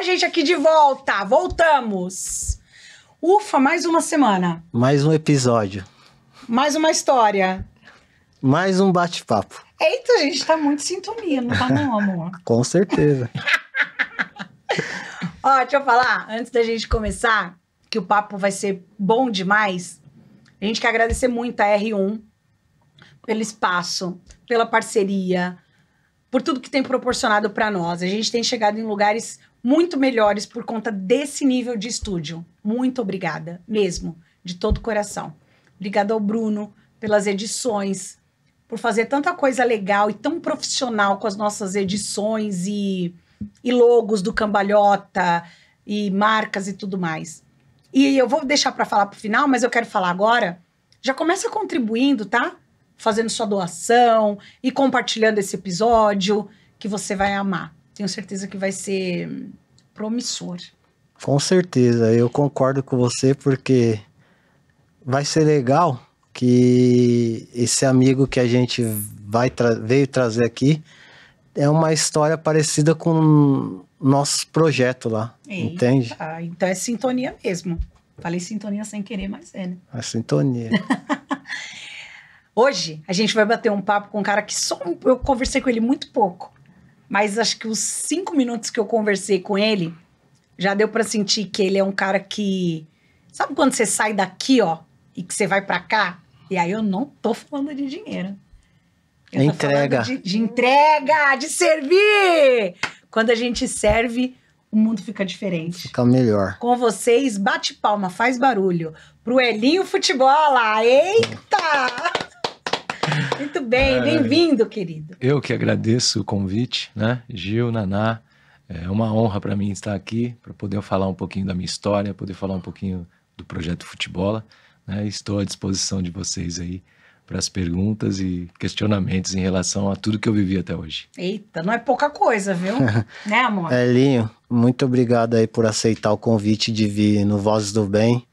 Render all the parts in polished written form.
a gente aqui de volta. Voltamos. Ufa, mais uma semana. Mais um episódio. Mais uma história. Mais um bate-papo. Eita, a gente tá muito em sintonia, não tá não, amor? Com certeza. Ó, deixa eu falar, antes da gente começar, que o papo vai ser bom demais, a gente quer agradecer muito a R1 pelo espaço, pela parceria, por tudo que tem proporcionado para nós. A gente tem chegado em lugares muito melhores por conta desse nível de estúdio. Muito obrigada, mesmo, de todo o coração. Obrigada ao Bruno pelas edições, por fazer tanta coisa legal e tão profissional com as nossas edições e logos do Cambalhota e marcas e tudo mais. E eu vou deixar para falar pro final, mas eu quero falar agora. Já começa contribuindo, tá? Fazendo sua doação e compartilhando esse episódio, que você vai amar. Tenho certeza que vai ser promissor. Com certeza, eu concordo com você, porque vai ser legal que esse amigo que a gente veio trazer aqui é uma história parecida com o nosso projeto lá, entende? Então é sintonia mesmo. Falei sintonia sem querer, mas é, né? A sintonia. Hoje, a gente vai bater um papo com um cara que eu conversei com ele muito pouco. Mas acho que os 5 minutos que eu conversei com ele, já deu pra sentir que ele é um cara que... Sabe quando você sai daqui, ó, e que você vai pra cá? E aí eu não tô falando de dinheiro. Eu entrega. Tô falando de entrega, de servir! Quando a gente serve, o mundo fica diferente. Fica melhor. Com vocês, bate palma, faz barulho. Pro Elinho Futebola. Eita! Muito bem, bem-vindo, querido. Eu que agradeço o convite, né? Gil, Naná, é uma honra para mim estar aqui, para poder falar um pouquinho da minha história, poder falar um pouquinho do Projeto Futebola, né? Estou à disposição de vocês aí para as perguntas e questionamentos em relação a tudo que eu vivi até hoje. Eita, não é pouca coisa, viu? Né, amor? Elinho, muito obrigado aí por aceitar o convite de vir no Vozes do Bem,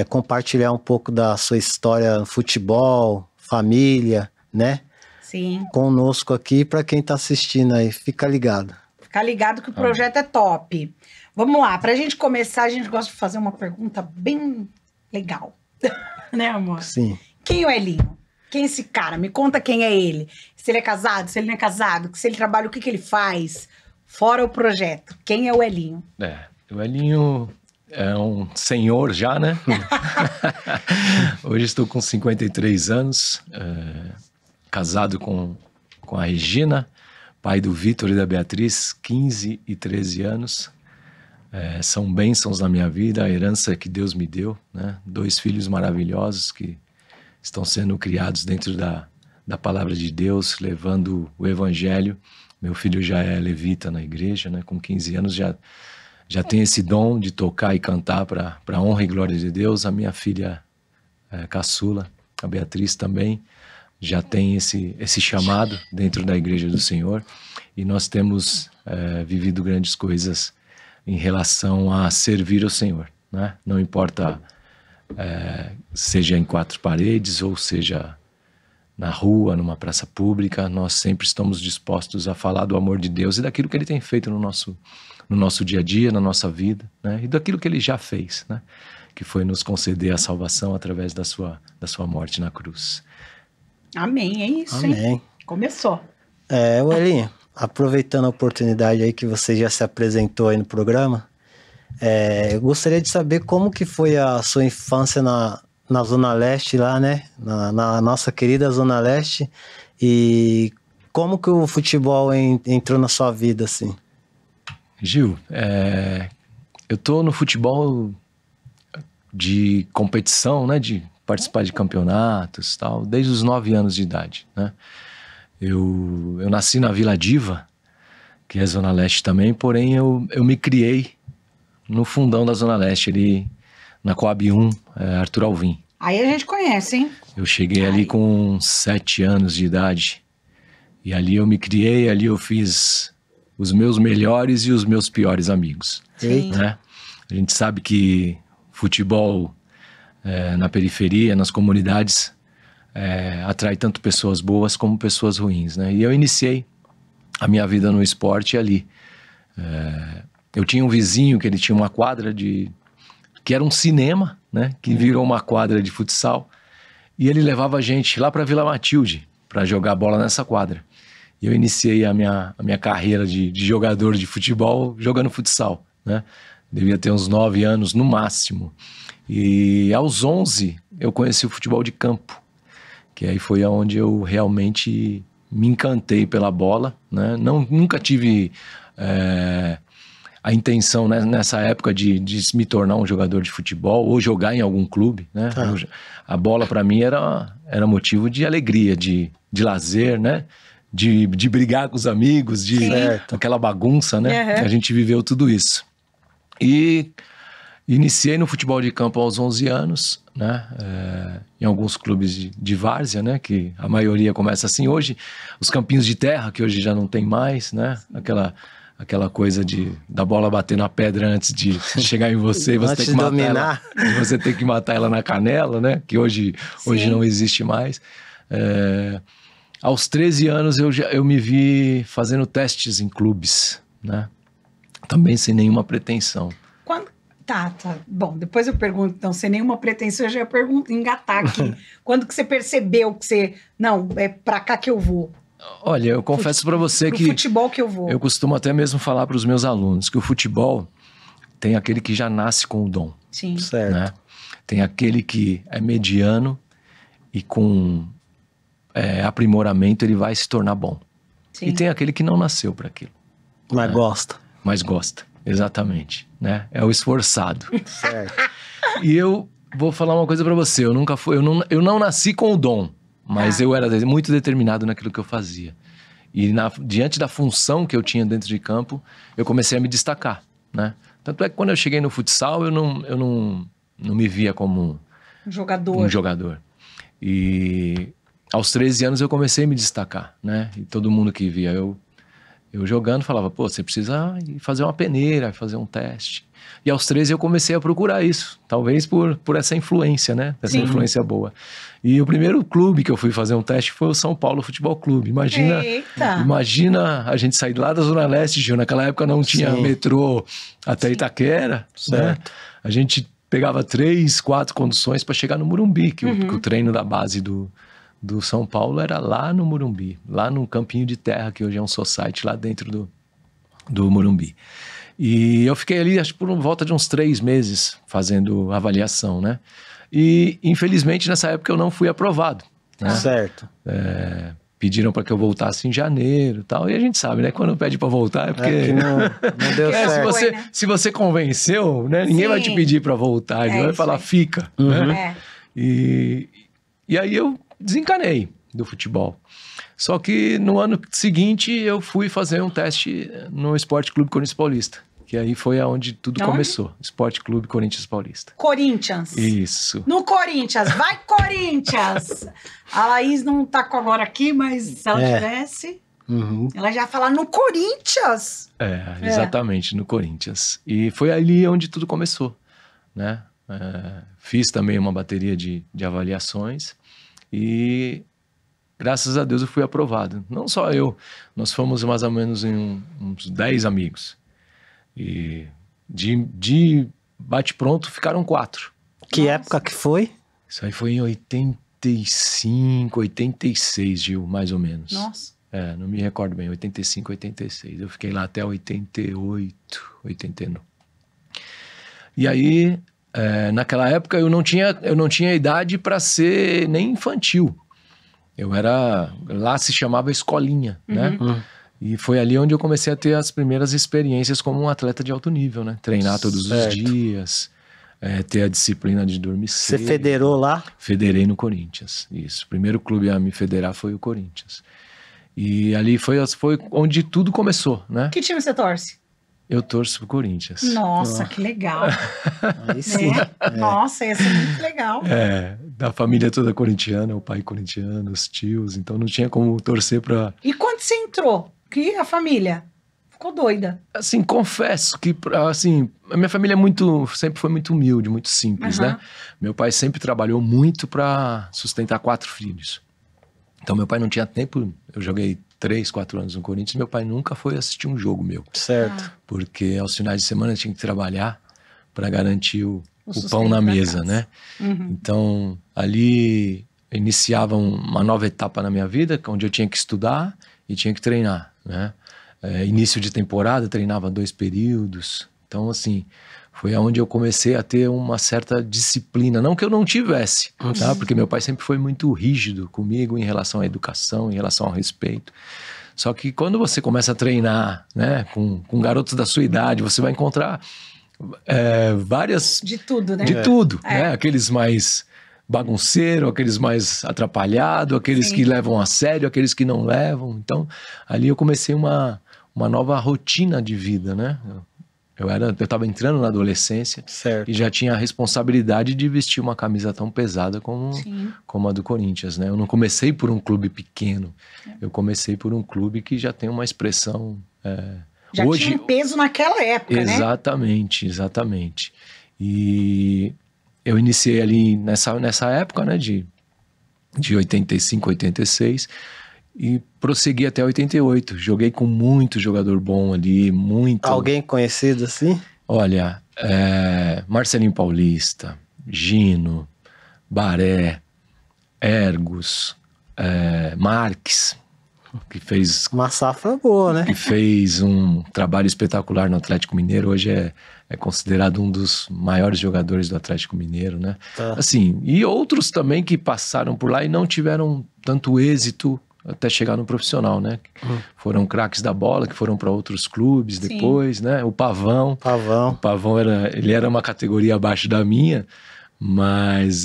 compartilhar um pouco da sua história no futebol, família, né? Sim. Conosco aqui, para quem tá assistindo aí, fica ligado. Fica ligado que o projeto é top. Vamos lá, pra gente começar, a gente gosta de fazer uma pergunta bem legal. Né, amor? Sim. Quem é o Elinho? Quem é esse cara? Me conta quem é ele. Se ele é casado, se ele não é casado, se ele trabalha, o que ele faz. Fora o projeto. Quem é o Elinho? O Elinho é um senhor já, né? Hoje estou com 53 anos, casado com a Regina, pai do Vitor e da Beatriz, 15 e 13 anos. São bênçãos na minha vida, a herança que Deus me deu, né? 2 filhos maravilhosos que estão sendo criados dentro da palavra de Deus, levando o evangelho. Meu filho já é levita na igreja, né? Com 15 anos já tem esse dom de tocar e cantar para a honra e glória de Deus. A minha filha caçula, a Beatriz, também já tem esse chamado dentro da igreja do Senhor. E nós temos vivido grandes coisas em relação a servir o Senhor, né? Não importa seja em 4 paredes ou seja na rua, numa praça pública, nós sempre estamos dispostos a falar do amor de Deus e daquilo que Ele tem feito no nosso dia a dia, na nossa vida, né? E daquilo que Ele já fez, né? Que foi nos conceder a salvação através da sua morte na cruz. Amém, é isso, Amém. Hein? Começou. Elinho, aproveitando a oportunidade aí que você já se apresentou aí no programa, eu gostaria de saber como que foi a sua infância na Zona Leste lá, né? Na nossa querida Zona Leste, e como que o futebol entrou na sua vida, assim? Gil, eu tô no futebol de competição, né? De participar de campeonatos e tal, desde os 9 anos de idade, né? Eu nasci na Vila Diva, que é Zona Leste também, porém eu me criei no fundão da Zona Leste, ali na Coab 1, Arthur Alvim. Aí a gente conhece, hein? Eu cheguei ali com 7 anos de idade, e ali eu me criei, ali eu fiz os meus melhores e os meus piores amigos. Sim. Né? A gente sabe que futebol na periferia, nas comunidades, atrai tanto pessoas boas como pessoas ruins, né? E eu iniciei a minha vida no esporte ali. Eu tinha um vizinho que ele tinha uma quadra que era um cinema, né? Que virou uma quadra de futsal. E ele levava a gente lá para Vila Matilde para jogar bola nessa quadra. E eu iniciei a minha carreira de jogador de futebol jogando futsal, né? Devia ter uns 9 anos no máximo. E aos 11 eu conheci o futebol de campo, que aí foi onde eu realmente me encantei pela bola, né? Nunca tive a intenção, né, nessa época de me tornar um jogador de futebol ou jogar em algum clube, né? A bola para mim era motivo de alegria, de lazer, né? De brigar com os amigos, aquela bagunça, né? A gente viveu tudo isso. E iniciei no futebol de campo aos 11 anos, né? Em alguns clubes de várzea, né? Que a maioria começa assim. Hoje, os campinhos de terra, que hoje já não tem mais, né? Aquela coisa da bola bater na pedra antes de chegar em você, você tem que matar ela, você tem que matar ela na canela, né? Que hoje não existe mais. Aos 13 anos eu me vi fazendo testes em clubes, né? Também sem nenhuma pretensão. Tá. Bom, depois eu pergunto, então, sem nenhuma pretensão, eu já pergunto, engatar aqui. Quando que você percebeu que você... Não, é pra cá que eu vou. Olha, eu confesso pra você que... futebol que eu vou. Eu costumo até mesmo falar pros meus alunos que o futebol tem aquele que já nasce com o dom. Sim. Certo. Né? Tem aquele que é mediano e com aprimoramento ele vai se tornar bom. Sim. E tem aquele que não nasceu para aquilo. Mas gosta. Mas gosta, exatamente. Né? É o esforçado. Certo. E eu vou falar uma coisa para você. Eu não nasci com o dom, mas eu era muito determinado naquilo que eu fazia. E diante da função que eu tinha dentro de campo, eu comecei a me destacar, né? Tanto é que quando eu cheguei no futsal, eu não me via como um jogador. E aos 13 anos eu comecei a me destacar, né? E todo mundo que via eu jogando falava, pô, você precisa ir fazer uma peneira, fazer um teste. E aos 13 eu comecei a procurar isso, talvez por essa influência, né? Essa influência boa. E o primeiro clube que eu fui fazer um teste foi o São Paulo Futebol Clube. Imagina a gente sair lá da Zona Leste, Gil. Naquela época não tinha metrô até Itaquera, né? A gente pegava 3, 4 conduções para chegar no Morumbi, que o treino da base do São Paulo era lá no Morumbi, lá no campinho de terra, que hoje é um society lá dentro do Morumbi. E eu fiquei ali, acho que por volta de uns 3 meses fazendo avaliação, né? E infelizmente nessa época eu não fui aprovado, né? Certo. Pediram para que eu voltasse em janeiro e tal. E a gente sabe, né? Quando pede para voltar é porque... que não deu certo. Se você convenceu, né? Ninguém vai te pedir para voltar. Ele vai falar, fica. Né? E aí eu desencanei do futebol. Só que no ano seguinte eu fui fazer um teste no Esporte Clube Corinthians Paulista. Que aí foi aonde tudo começou. Esporte Clube Corinthians Paulista. Corinthians. Isso. No Corinthians. Vai, Corinthians! A Laís não tá agora aqui, mas se ela tivesse, ela já ia falar no Corinthians. Exatamente, no Corinthians. E foi ali onde tudo começou, né? Fiz também uma bateria de avaliações e graças a Deus eu fui aprovado. Não só eu, nós fomos mais ou menos em uns 10 amigos. E de bate-pronto ficaram 4. Que época que foi? Isso aí foi em 85, 86, Gil, mais ou menos. Nossa. Não me recordo bem, 85, 86. Eu fiquei lá até 88, 89. E aí, naquela época eu não tinha idade para ser nem infantil. Lá se chamava escolinha, né? E foi ali onde eu comecei a ter as primeiras experiências como um atleta de alto nível, né? Treinar todos os dias, ter a disciplina de dormir cedo. Você federou lá? Federei no Corinthians, isso. O primeiro clube a me federar foi o Corinthians. E ali foi onde tudo começou, né? Que time você torce? Eu torço pro Corinthians. Nossa, que legal. Aí sim. Nossa, ia ser muito legal. Da família toda corintiana, o pai corintiano, os tios, então não tinha como torcer pra... E quando você entrou? Que a família ficou doida. Assim, confesso que, assim, a minha família sempre foi muito humilde, muito simples, né? Meu pai sempre trabalhou muito para sustentar 4 filhos. Então, meu pai não tinha tempo, eu joguei 3, 4 anos no Corinthians, meu pai nunca foi assistir um jogo meu. Certo. Porque aos finais de semana eu tinha que trabalhar para garantir o sustento pão na da mesa, casa. né? Uhum. Então, ali iniciava uma nova etapa na minha vida, onde eu tinha que estudar e tinha que treinar, né? Início de temporada, treinava 2 períodos. Então, assim, foi onde eu comecei a ter uma certa disciplina. Não que eu não tivesse, tá? Porque meu pai sempre foi muito rígido comigo em relação à educação, em relação ao respeito. Só que quando você começa a treinar, né, com garotos da sua idade, você vai encontrar várias... De tudo, né? De tudo, É. né? Aqueles mais bagunceiros, aqueles mais atrapalhados, aqueles Sim. que levam a sério, aqueles que não levam. Então, ali eu comecei uma nova rotina de vida, né? Eu estava entrando na adolescência Certo. e já tinha a responsabilidade de vestir uma camisa tão pesada como a do Corinthians, né? Eu não comecei por um clube pequeno, eu comecei por um clube que já tem uma expressão... Já tinha um peso naquela época, né? Exatamente. E eu iniciei ali nessa época, né, de 85, 86, e prossegui até 88. Joguei com muito jogador bom ali, muito... Alguém conhecido assim? Olha, Marcelinho Paulista, Gino, Baré, Ergos, Marques, que fez... Uma safra boa, né? que fez um trabalho espetacular no Atlético Mineiro, hoje é considerado um dos maiores jogadores do Atlético Mineiro, né? Tá. Assim, e outros também que passaram por lá e não tiveram tanto êxito até chegar no profissional, né? Foram craques da bola, que foram para outros clubes Sim. depois, né? O Pavão Pavão. ele era uma categoria abaixo da minha, mas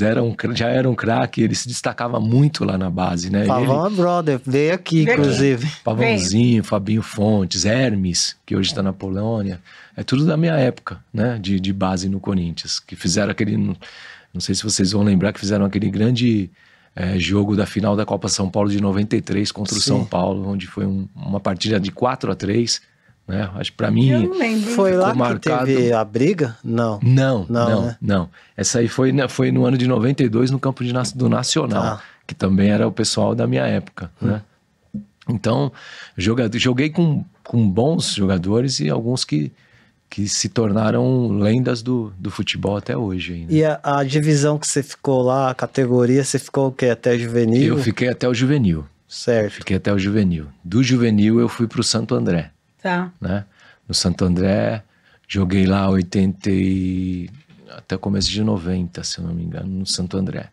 já era um craque, ele se destacava muito lá na base, né? Pavão é brother, veio aqui, Veio aqui. inclusive. Pavãozinho, Fabinho Fontes, Hermes, que hoje está na Polônia. É tudo da minha época, né? De base no Corinthians. Que fizeram aquele... Não sei se vocês vão lembrar, que fizeram aquele grande jogo da final da Copa São Paulo de 93 contra o Sim. São Paulo, onde foi uma partida de 4-3, né? Acho que pra Eu mim... não lembro. Foi lá que marcado. teve a briga? Não. Não. Né? Essa aí foi no ano de 92 no campo do Nacional, Tá. que também era o pessoal da minha época, né? Então, joguei com bons jogadores e alguns que se tornaram lendas do futebol até hoje ainda. E a divisão que você ficou lá, a categoria, você ficou o quê? Até juvenil? Eu fiquei até o juvenil. Certo. Fiquei até o juvenil. Do juvenil eu fui pro Santo André, Tá. né? No Santo André, joguei lá até o começo de 90, se eu não me engano, no Santo André.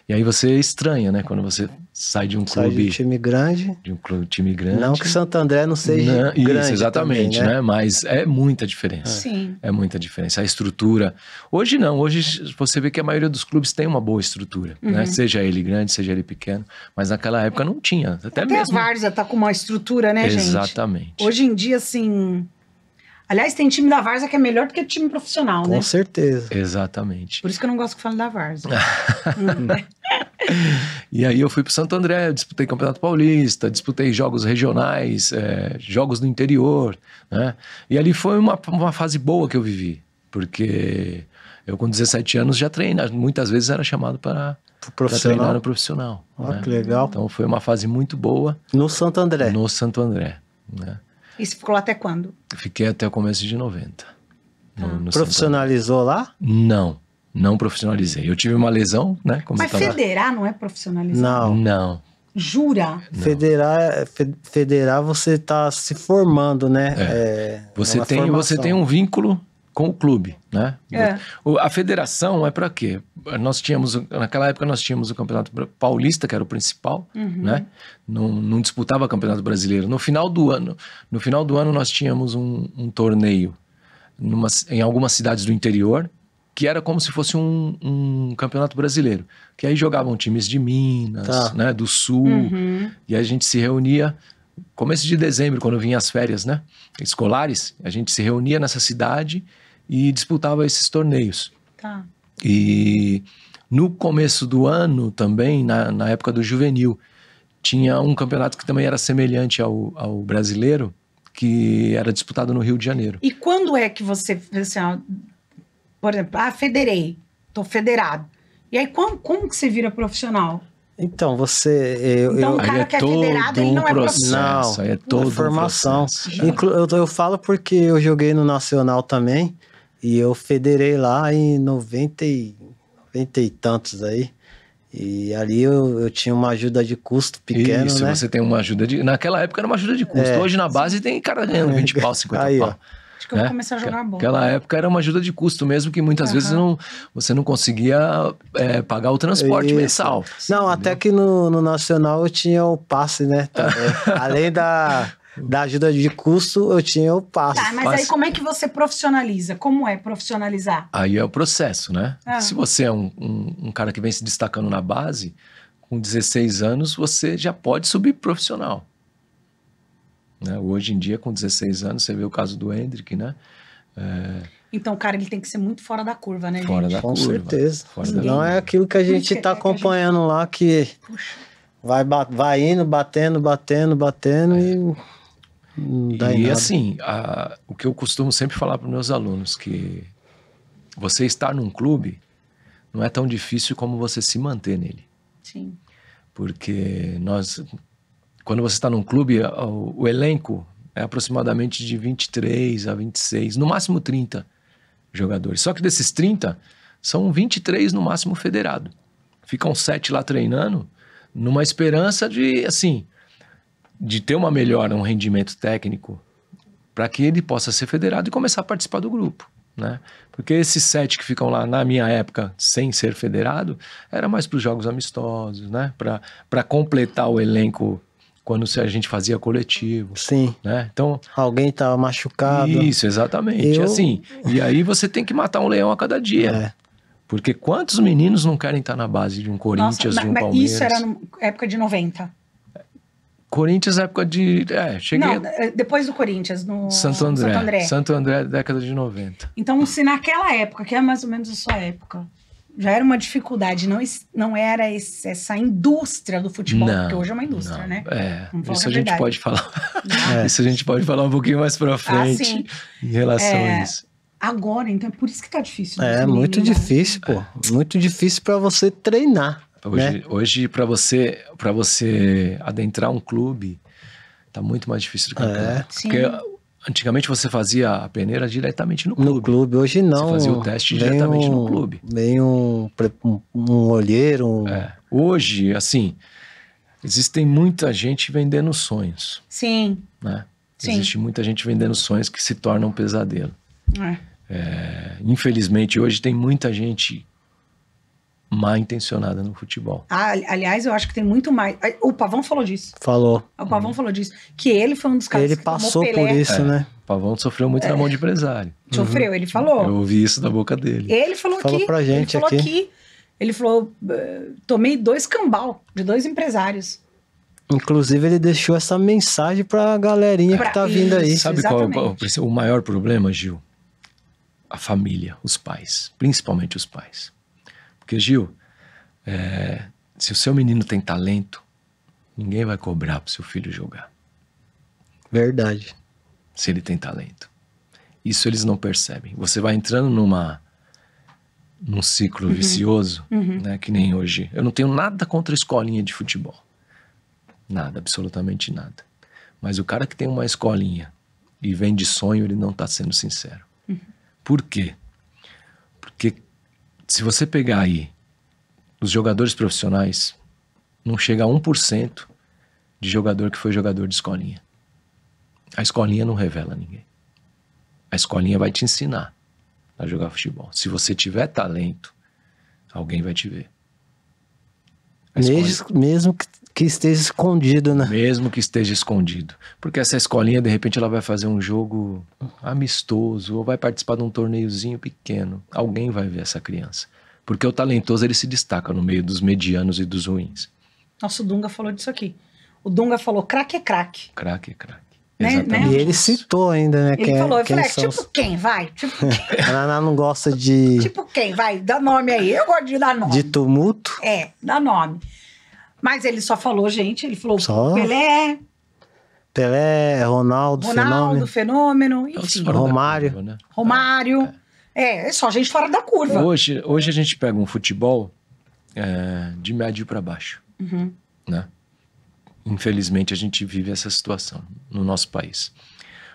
E aí você estranha, né? Quando você sai de um Sai clube... de time grande. De um time grande. Não que Santo André não seja grande. Isso, exatamente, também, né? Mas é muita diferença. Sim. É muita diferença. A estrutura... Hoje não. Hoje você vê que a maioria dos clubes tem uma boa estrutura, né? Seja ele grande, seja ele pequeno. Mas naquela época não tinha. Até mesmo... a Várzea tá com uma estrutura, né, gente? Exatamente. Hoje em dia, assim... Aliás, tem time da Várzea que é melhor do que time profissional, Com né? certeza. Exatamente. Por isso que eu não gosto que fale da Várzea. E aí eu fui pro Santo André, disputei Campeonato Paulista, disputei jogos regionais, jogos do interior, né? E ali foi uma fase boa que eu vivi, porque eu com 17 anos já treinava, muitas vezes era chamado para treinar no profissional. Ó, né? que legal. Então foi uma fase muito boa No Santo André. no Santo André, né? E você ficou lá até quando? Fiquei até o começo de 90. No Santo Profissionalizou lá? André. Não profissionalizei. Eu tive uma lesão, né? Como Mas você tava... federar não é profissionalizar? Não. Não. Jura? Federar você tá se formando, né? Você uma tem formação. um vínculo com o clube, né? É. A federação é para quê? Naquela época nós tínhamos o Campeonato Paulista, que era o principal, né? Não disputava Campeonato Brasileiro. No final do ano nós tínhamos um torneio em algumas cidades do interior, que era como se fosse um campeonato brasileiro. Que aí jogavam times de Minas, né, do Sul, e a gente se reunia, começo de dezembro, quando vinha as férias, né, escolares, a gente se reunia nessa cidade e disputava esses torneios. Tá. E no começo do ano também, na época do juvenil, tinha um campeonato que também era semelhante ao brasileiro, que era disputado no Rio de Janeiro. E quando é que você, assim, ó, por exemplo, federei, tô federado. E aí, como que você vira profissional? Então, você... Então, o Aí cara é que é todo federado, ele não é processo, Não, aí é todo formação. processo. Eu falo porque eu joguei no Nacional também e eu federei lá em 90 e tantos aí. E ali eu tinha uma ajuda de custo pequeno, Isso, né? você tem uma ajuda de... Naquela época era uma ajuda de custo. Hoje na base tem cara ganhando 20 pau, 50 Aí, ó. pau. Acho que eu vou começar a jogar bola. Naquela época era uma ajuda de custo mesmo, que muitas vezes você não conseguia pagar o transporte Isso. mensal. Não, até que no Nacional eu tinha o passe, né? Além da ajuda de custo, eu tinha o passe. Tá, mas aí como é que você profissionaliza? Como é profissionalizar? Aí é o processo, né? Ah. Se você é um cara que vem se destacando na base, com 16 anos você já pode subir profissional. Né? Hoje em dia, com 16 anos, você vê o caso do Hendrick, né? Então, o cara, ele tem que ser muito fora da curva, né, Fora gente? da Com curva. certeza. Fora da Não é aquilo que a gente que tá é que a gente- acompanhando lá, que vai indo, batendo e não dá em E nada. assim, o que eu costumo sempre falar para os meus alunos, que você estar num clube não é tão difícil como você se manter nele. Sim. Porque quando você está num clube, o elenco é aproximadamente de 23 a 26, no máximo 30 jogadores. Só que desses 30, são 23 no máximo federado. Ficam 7 lá treinando, numa esperança de ter uma melhora, um rendimento técnico, para que ele possa ser federado e começar a participar do grupo, né? Porque esses 7 que ficam lá, na minha época, sem ser federado, era mais para os jogos amistosos, né? Para completar o elenco quando a gente fazia coletivo, Sim. né? Então, Alguém tá machucado. isso, exatamente. E aí você tem que matar um leão a cada dia. É. Porque quantos meninos não querem estar na base de um Corinthians, de um mas Palmeiras? isso era na época de 90. Corinthians, época de... cheguei Não, depois do Corinthians, no Santo André, década de 90. Então, se naquela época, que é mais ou menos a sua época, já era uma dificuldade, não era essa indústria do futebol, porque hoje é uma indústria, né? Vamos falar Isso a a gente verdade. pode falar. Isso a gente pode falar um pouquinho mais pra frente sim. em relação a isso. Agora, então, é por isso que tá difícil. dos É meninos, muito né? difícil, pô. Muito difícil pra você treinar. Né? Hoje para você adentrar um clube, tá muito mais difícil do que naquela. Sim. Porque antigamente você fazia a peneira diretamente no clube. No clube, hoje não. Você fazia o teste diretamente no clube. Vem um olheiro. Hoje, assim, existem muita gente vendendo sonhos, Sim. né? Sim. Existe muita gente vendendo sonhos que se tornam um pesadelo. Infelizmente, hoje tem muita gente mal intencionada no futebol. Aliás, eu acho que tem muito mais. O Pavão falou disso. Falou. O Pavão falou disso. Que ele foi um dos caras Ele que tomou passou Pelé. por isso, né? O Pavão sofreu muito na mão de empresário. Sofreu, ele falou. Eu ouvi isso da boca dele. Ele falou Falou aqui. pra gente ele falou aqui. Ele falou, tomei 2 cambal de 2 empresários. Inclusive, ele deixou essa mensagem pra galerinha que tá vindo aí. Isso. Sabe qual é Exatamente. o maior problema, Gil? A família, os pais. Principalmente os pais. Porque, Gil, se o seu menino tem talento, ninguém vai cobrar pro seu filho jogar. Verdade. Se ele tem talento. Isso eles não percebem. Você vai entrando num ciclo vicioso, né, que nem hoje. Eu não tenho nada contra a escolinha de futebol. Nada, absolutamente nada. Mas o cara que tem uma escolinha e vem de sonho, ele não está sendo sincero. Por quê? Porque se você pegar aí os jogadores profissionais, não chega a 1% de jogador que foi jogador de escolinha. A escolinha não revela ninguém. A escolinha vai te ensinar a jogar futebol. Se você tiver talento, alguém vai te ver. Mesmo que esteja escondido, né? Mesmo que esteja escondido. Porque essa escolinha, de repente, ela vai fazer um jogo amistoso ou vai participar de um torneiozinho pequeno. Alguém vai ver essa criança. Porque o talentoso, ele se destaca no meio dos medianos e dos ruins. Nosso Dunga falou disso aqui. O Dunga falou, craque é craque. Craque é craque. Né? Exatamente. E ele citou ainda, né? Ele falou, eu quem falei, são tipo quem, vai? Tipo quem? A Naná não gosta de Tipo quem, vai? Dá nome aí. Eu gosto de dar nome. tumulto. Dá nome. Mas ele só falou, gente, ele falou Só? Pelé, Ronaldo, Fenômeno, É os enfim. fora da Romário. curva, né? Romário. É só gente fora da curva. Hoje a gente pega um futebol de médio para baixo, Uhum. né? Infelizmente, a gente vive essa situação no nosso país.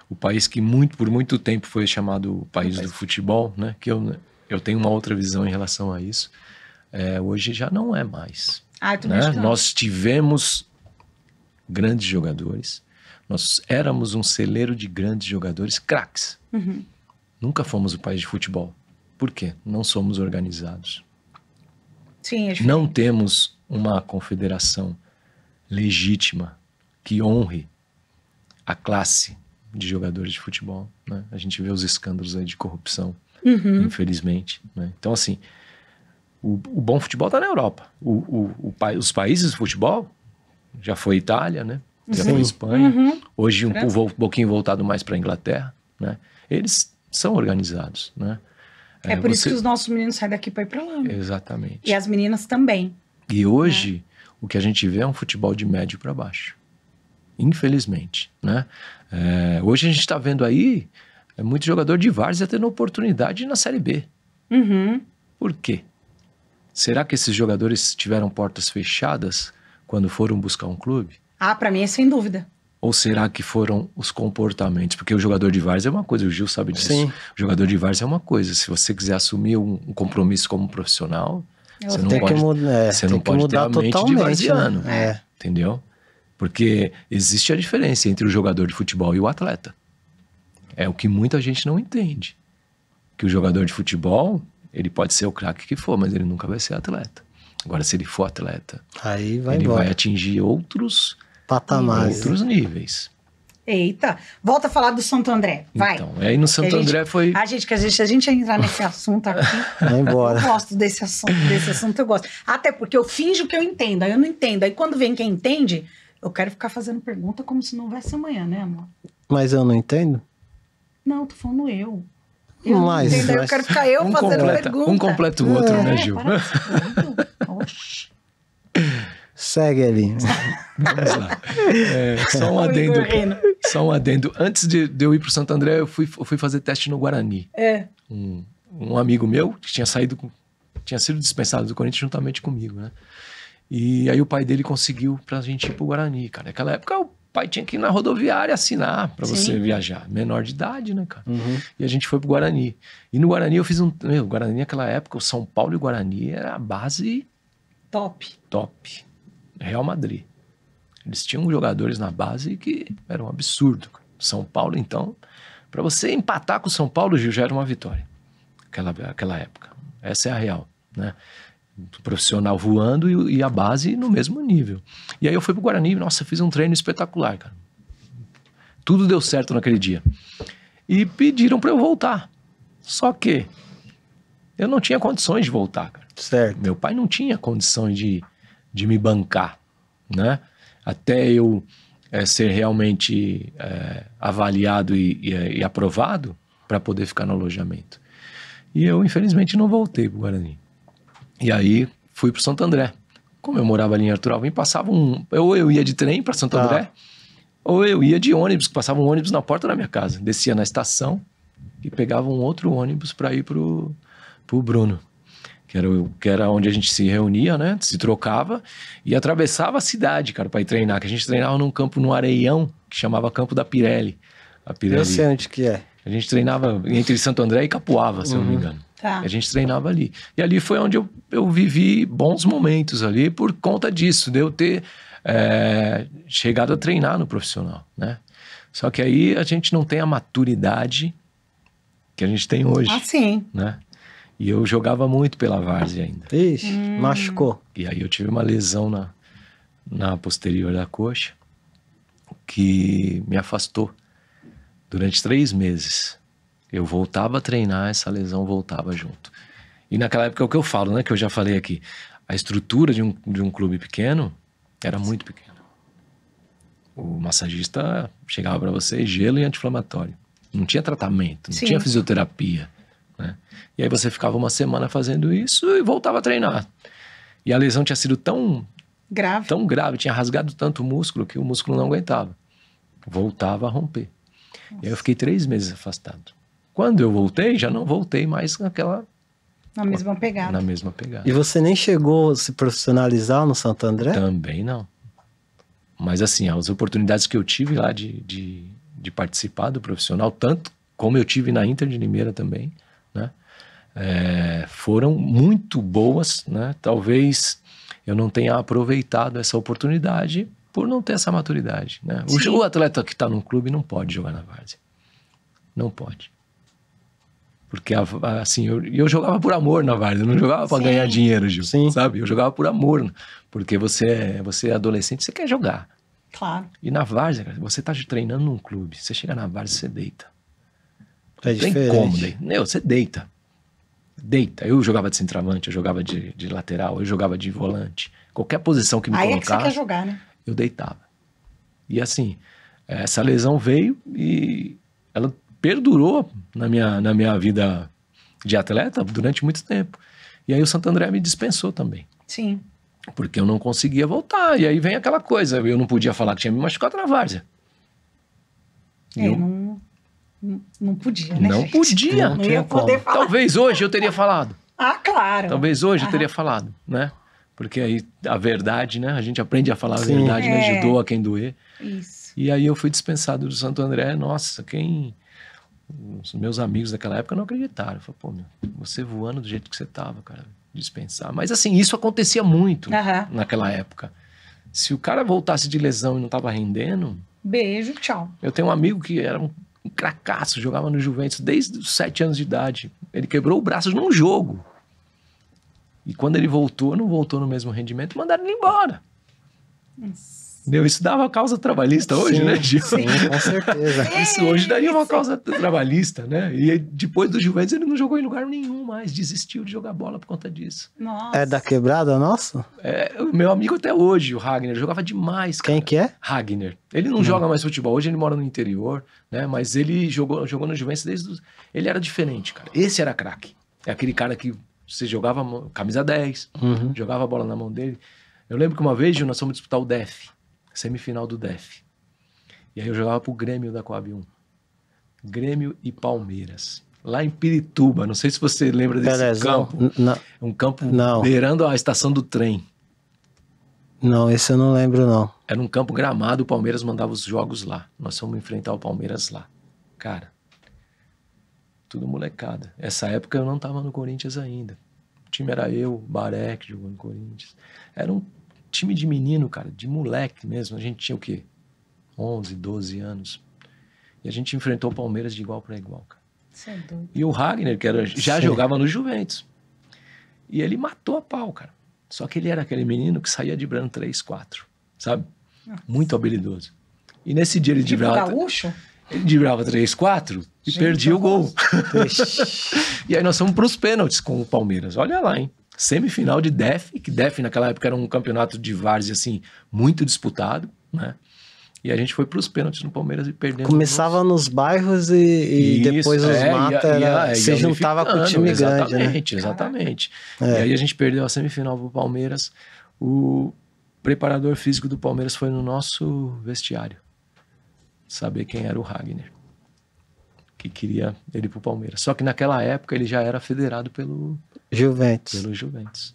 O país que por muito tempo foi chamado o país do futebol, né? Que eu tenho uma outra visão em relação a isso. Hoje já não é mais. Ah, eu também Né? acho que não. Nós tivemos grandes jogadores. Nós éramos um celeiro de grandes jogadores, craques. Uhum. Nunca fomos o país de futebol. Por quê? Não somos organizados. Sim, é Não diferente. temos uma confederação legítima que honre a classe de jogadores de futebol, né? A gente vê os escândalos aí de corrupção, Uhum. infelizmente, né? Então, assim, o bom futebol está na Europa. Os países de futebol, já foi Itália, né? Já foi Espanha. Uhum. Hoje um França. pouquinho voltado mais para a Inglaterra, né? Eles são organizados, né? É por isso que os nossos meninos saem daqui para ir para lá. Né? Exatamente. E as meninas também. E hoje, o que a gente vê é um futebol de médio para baixo. Infelizmente, né? Hoje a gente está vendo aí muito jogador de várzea tendo oportunidade na Série B. Uhum. Por quê? Será que esses jogadores tiveram portas fechadas quando foram buscar um clube? Ah, para mim é sem dúvida. Ou será que foram os comportamentos? Porque o jogador de várzea é uma coisa, o Gil sabe disso. Sim. O jogador de várzea é uma coisa. Se você quiser assumir um compromisso como profissional, você não Tem pode, que mudar, você tem não que pode ter mudar a mente de totalmente, varziano. né? Entendeu? Porque existe a diferença entre o jogador de futebol e o atleta. É o que muita gente não entende. Que o jogador de futebol, ele pode ser o craque que for, mas ele nunca vai ser atleta. Agora, se ele for atleta, Aí vai ele embora. vai atingir outros Patamares. níveis. Eita, volta a falar do Santo André. Vai. Então, aí no Santo André foi... A gente ia entrar nesse assunto aqui. Vai embora. Eu gosto desse assunto eu gosto. Até porque eu finjo que eu entendo, aí eu não entendo. Aí quando vem quem entende, eu quero ficar fazendo pergunta como se não houvesse amanhã, né, amor? Mas eu não entendo. Não, tô falando eu. Eu não Mas- entendo, aí eu mas- quero ficar eu fazendo pergunta. um completa o outro, né, Gil? Para de ser doido. Oxi. Segue ali. Vamos lá. Só um O adendo. Igor rindo. Só um adendo. Antes de eu ir pro Santo André, eu fui fazer teste no Guarani. É. Um amigo meu que tinha sido dispensado do Corinthians juntamente comigo, né? E aí o pai dele conseguiu pra gente ir pro Guarani, cara. Naquela época o pai tinha que ir na rodoviária assinar pra Sim. você viajar. Menor de idade, né, cara? Uhum. E a gente foi pro Guarani. E no Guarani eu fiz o Guarani naquela época, o São Paulo e o Guarani era a base Top. top. Real Madrid. Eles tinham jogadores na base que era um absurdo. São Paulo, então, para você empatar com o São Paulo, Gil, já era uma vitória. Aquela época. Essa é a real, né? O profissional voando e a base no mesmo nível. E aí eu fui pro Guarani, nossa, fiz um treino espetacular, cara. Tudo deu certo naquele dia. E pediram para eu voltar. Só que eu não tinha condições de voltar, cara. Certo. Meu pai não tinha condições de me bancar, né? Até eu ser realmente avaliado e aprovado para poder ficar no alojamento. E eu, infelizmente, não voltei pro Guarani. E aí fui pro Santo André. Como eu morava ali em Arthur Alvim, passava ou eu ia de trem para Santo André, ou eu ia de ônibus, que passava um ônibus na porta da minha casa. Descia na estação e pegava um outro ônibus para ir pro Bruno. Que era onde a gente se reunia, né? Se trocava e atravessava a cidade, cara, para ir treinar. Que a gente treinava num campo no Areião, que chamava Campo da Pirelli. A Pirelli. Eu sei onde que é. A gente treinava entre Santo André e Capuava, se eu não me engano. Tá. A gente treinava ali. E ali foi onde eu vivi bons momentos ali por conta disso, de eu ter chegado a treinar no profissional, né? Só que aí a gente não tem a maturidade que a gente tem hoje, Ah, sim. né? E eu jogava muito pela várzea ainda. Ixi, machucou. E aí eu tive uma lesão na posterior da coxa que me afastou durante 3 meses. Eu voltava a treinar, essa lesão voltava junto. E naquela época é o que eu falo, né? Que eu já falei aqui. A estrutura de um clube pequeno era muito pequena. O massagista chegava para você gelo e anti-inflamatório. Não tinha tratamento, não Sim. tinha fisioterapia, né? E aí você ficava uma semana fazendo isso e voltava a treinar. E a lesão tinha sido tão Grave. grave, tinha rasgado tanto o músculo que o músculo não aguentava. Voltava a romper. E aí eu fiquei 3 meses afastado. Quando eu voltei, já não voltei mais naquela Na mesma pegada. Na mesma pegada. E você nem chegou a se profissionalizar no Santo André? Também não. Mas assim, as oportunidades que eu tive lá de participar do profissional, tanto como eu tive na Inter de Limeira também, né? Foram muito boas, né? Talvez eu não tenha aproveitado essa oportunidade por não ter essa maturidade, né? O atleta que está num clube não pode jogar na várzea. Não pode. Porque, assim, eu jogava por amor na várzea, eu não jogava para ganhar dinheiro, Gil, sabe? Eu jogava por amor, porque você é adolescente, você quer jogar. Claro. E na várzea, cara, você tá treinando num clube, você chega na várzea, você deita. É Tem diferente. como, você deita. Deita. Eu jogava de centroavante, eu jogava de lateral, eu jogava de volante. Qualquer posição que me Aí colocasse, é que você quer jogar, né? eu deitava. E assim, essa lesão veio e ela perdurou na minha vida de atleta durante muito tempo. E aí o Santo André me dispensou também. Sim. Porque eu não conseguia voltar. E aí vem aquela coisa, eu não podia falar que tinha me machucado na várzea. Não podia, né, Não gente? podia. Não ia poder falar. Talvez hoje eu teria falado. Claro. Talvez hoje eu teria falado, né? Porque aí a verdade, né? A gente aprende a falar a Sim. verdade, né? De doa quem doer. Isso. E aí eu fui dispensado do Santo André. Nossa, os meus amigos daquela época não acreditaram. Eu falei, pô, você voando do jeito que você tava, cara, dispensar. Mas assim, isso acontecia muito naquela época. Se o cara voltasse de lesão e não tava rendendo... Beijo, tchau. Eu tenho um amigo que era um cracaço, jogava no Juventus desde os 7 anos de idade. Ele quebrou o braço num jogo. E quando ele voltou, não voltou no mesmo rendimento, mandaram ele embora. Entendeu? Isso dava causa trabalhista hoje, né, Gil? Sim, com certeza. Isso hoje daria uma causa trabalhista, né? E depois do Juventus ele não jogou em lugar nenhum mais, desistiu de jogar bola por conta disso. Nossa. É da quebrada nosso? O meu amigo até hoje, o Ragner, jogava demais, cara. Quem que é? Ragner. Ele não joga mais futebol, hoje ele mora no interior, né? Mas ele jogou no Juventus desde... Ele era diferente, cara. Esse era craque. É aquele cara que você jogava camisa 10, jogava a bola na mão dele. Eu lembro que uma vez, Gil, nós fomos disputar o DEF, semifinal do DEF. E aí eu jogava pro Grêmio da Coab 1. Grêmio e Palmeiras. Lá em Pirituba, não sei se você lembra desse campo. Um campo beirando a estação do trem. Não, esse eu não lembro, não. Era um campo gramado, o Palmeiras mandava os jogos lá. Nós fomos enfrentar o Palmeiras lá. Cara, tudo molecada. Essa época eu não tava no Corinthians ainda. O time era eu, Barek jogando no Corinthians. Era um time de menino, cara, de moleque mesmo. A gente tinha o quê? 11, 12 anos. E a gente enfrentou o Palmeiras de igual para igual, cara. Você é doido. E o Ragner, que já jogava no Juventus. E ele matou a pau, cara. Só que ele era aquele menino que saía driblando 3, 4, sabe? Muito habilidoso. E nesse dia ele driblava... gaúcho? Ele driblava 3, 4 e perdia o gol. E aí nós fomos para os pênaltis com o Palmeiras. Olha lá, hein? Semifinal de DEF, que DEF naquela época era um campeonato de várzea, assim, muito disputado, né? E a gente foi para os pênaltis no Palmeiras e perdemos. Começava nos bairros e depois os mata se juntava com o time grande, né? Exatamente. E aí a gente perdeu a semifinal pro Palmeiras. O preparador físico do Palmeiras foi no nosso vestiário saber quem era o Ragner, que queria ele pro Palmeiras. Só que naquela época ele já era federado pelo Juventus.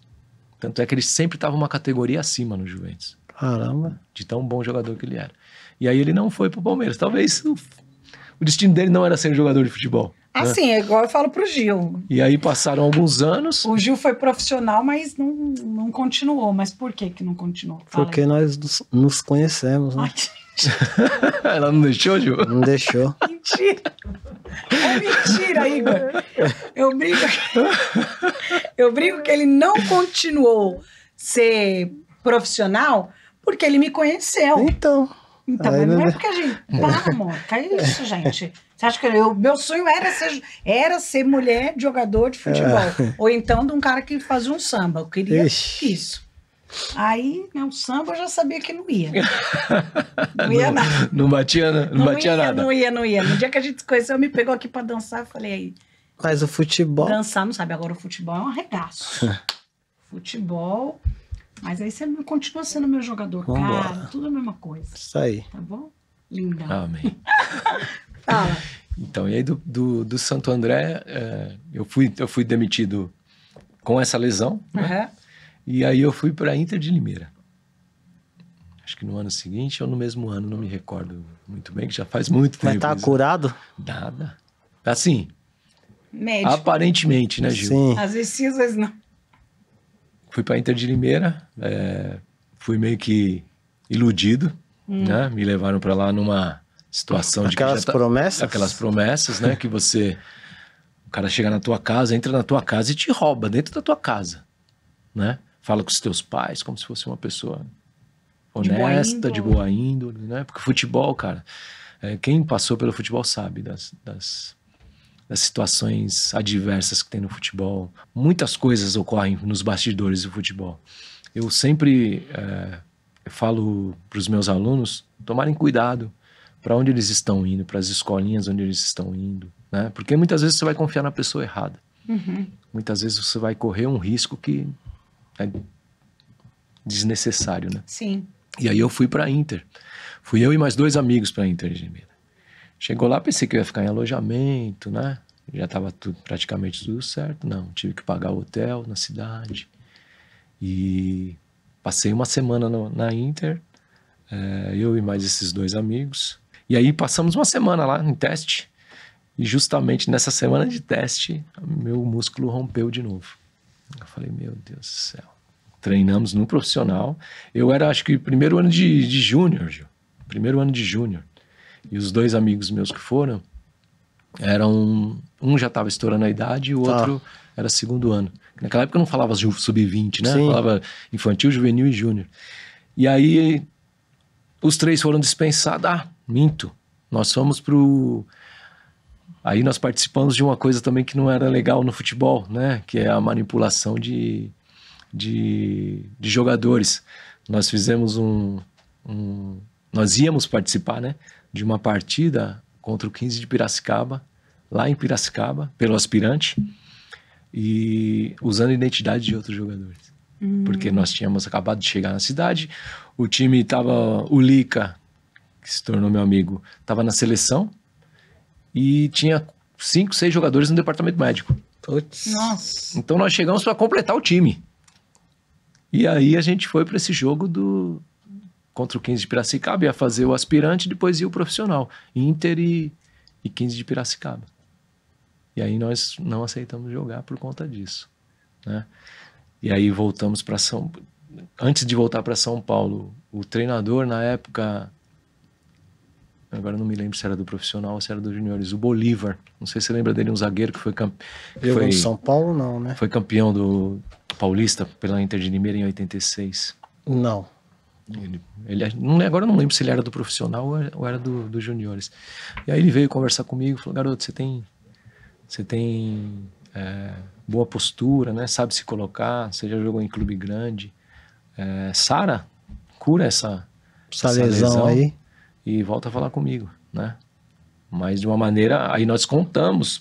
Tanto é que ele sempre estava uma categoria acima no Juventus. Caramba. De tão bom jogador que ele era. E aí ele não foi pro Palmeiras. Talvez o destino dele não era ser jogador de futebol. Assim, é igual eu falo pro Gil. E aí passaram alguns anos. O Gil foi profissional, mas não continuou. Mas por que não continuou? Porque nós nos conhecemos, né? Ela não deixou, Gil? Não deixou. Mentira. É mentira, Igor. Eu brinco que ele não continuou ser profissional porque ele me conheceu. Então mas não é porque a gente... Para, amor. Que é isso, gente? Você acha que meu sonho era ser mulher de jogador de futebol. Ou então de um cara que fazia um samba. Eu queria isso. Aí, o samba eu já sabia que não ia. Não ia nada. Não batia nada. Não ia. No dia que a gente se conheceu, me pegou aqui pra dançar. Eu falei, aí... Mas o futebol... Dançar não sabe. Agora o futebol é um arregaço. Futebol... Mas aí você continua sendo meu jogador, cara. Tudo a mesma coisa. Isso aí. Tá bom? Lindão. Amém. Fala. Então, e aí do Santo André, eu fui demitido com essa lesão, né? Uhum. E aí eu fui para Inter de Limeira. Acho que no ano seguinte ou no mesmo ano, não me recordo muito bem, que já faz muito tempo. Mas tá isso. curado? Nada. Assim, Médico. aparentemente, né, Gil? Sim. Às vezes sim, às vezes não. Fui para Inter de Limeira, fui meio que iludido, né? Me levaram para lá numa situação de que Aquelas promessas? aquelas promessas, né? Que o cara chega na tua casa, entra na tua casa e te rouba dentro da tua casa, né? Fala com os teus pais como se fosse uma pessoa honesta, de boa índole, né? Porque futebol, cara, quem passou pelo futebol sabe das situações adversas que tem no futebol. Muitas coisas ocorrem nos bastidores do futebol. Eu sempre falo para os meus alunos tomarem cuidado para onde eles estão indo, para as escolinhas onde eles estão indo, né? Porque muitas vezes você vai confiar na pessoa errada. Uhum. Muitas vezes você vai correr um risco que é desnecessário, né? Sim. E aí eu fui para Inter. Fui eu e mais 2 amigos para Inter de Limeira. Chegou lá, pensei que eu ia ficar em alojamento, né? Já estava praticamente tudo certo. Não, tive que pagar o hotel na cidade. E passei uma semana na Inter, eu e mais esses 2 amigos. E aí passamos uma semana lá em teste. E justamente nessa semana de teste, meu músculo rompeu de novo. Eu falei, meu Deus do céu. Treinamos no profissional. Eu era, acho que, primeiro ano de júnior, Gil. Primeiro ano de júnior. E os 2 amigos meus que foram, um já estava estourando a idade e o outro era segundo ano. Naquela época eu não falava sub-20, né? Sim. Falava infantil, juvenil e júnior. E aí os 3 foram dispensados. Minto. Nós fomos pro... Aí nós participamos de uma coisa também que não era legal no futebol, né? Que é a manipulação de jogadores. Nós fizemos nós íamos participar, né? De uma partida contra o 15 de Piracicaba, lá em Piracicaba, pelo aspirante, e usando a identidade de outros jogadores. Porque nós tínhamos acabado de chegar na cidade, o time estava... O Lica, que se tornou meu amigo, estava na seleção, e tinha 5, 6 jogadores no departamento médico. Putz. Nossa. Então nós chegamos para completar o time. E aí a gente foi para esse jogo contra o 15 de Piracicaba, ia fazer o aspirante, depois ia o profissional. Inter e 15 de Piracicaba. E aí nós não aceitamos jogar por conta disso, né? E aí voltamos para Antes de voltar para São Paulo, o treinador na época... Agora não me lembro se era do profissional ou se era dos juniores. O Bolívar. Não sei se você lembra dele, um zagueiro que foi campeão. Jogou no São Paulo, não, né? Foi campeão do Paulista pela Inter de Limeira em 86. Não. Agora eu não lembro se ele era do profissional ou era dos juniores. E aí ele veio conversar comigo e falou, garoto, você tem boa postura, né? Sabe se colocar, você já jogou em clube grande. Sara, cura essa lesão aí. E volta a falar comigo, né? Mas de uma maneira... Aí nós contamos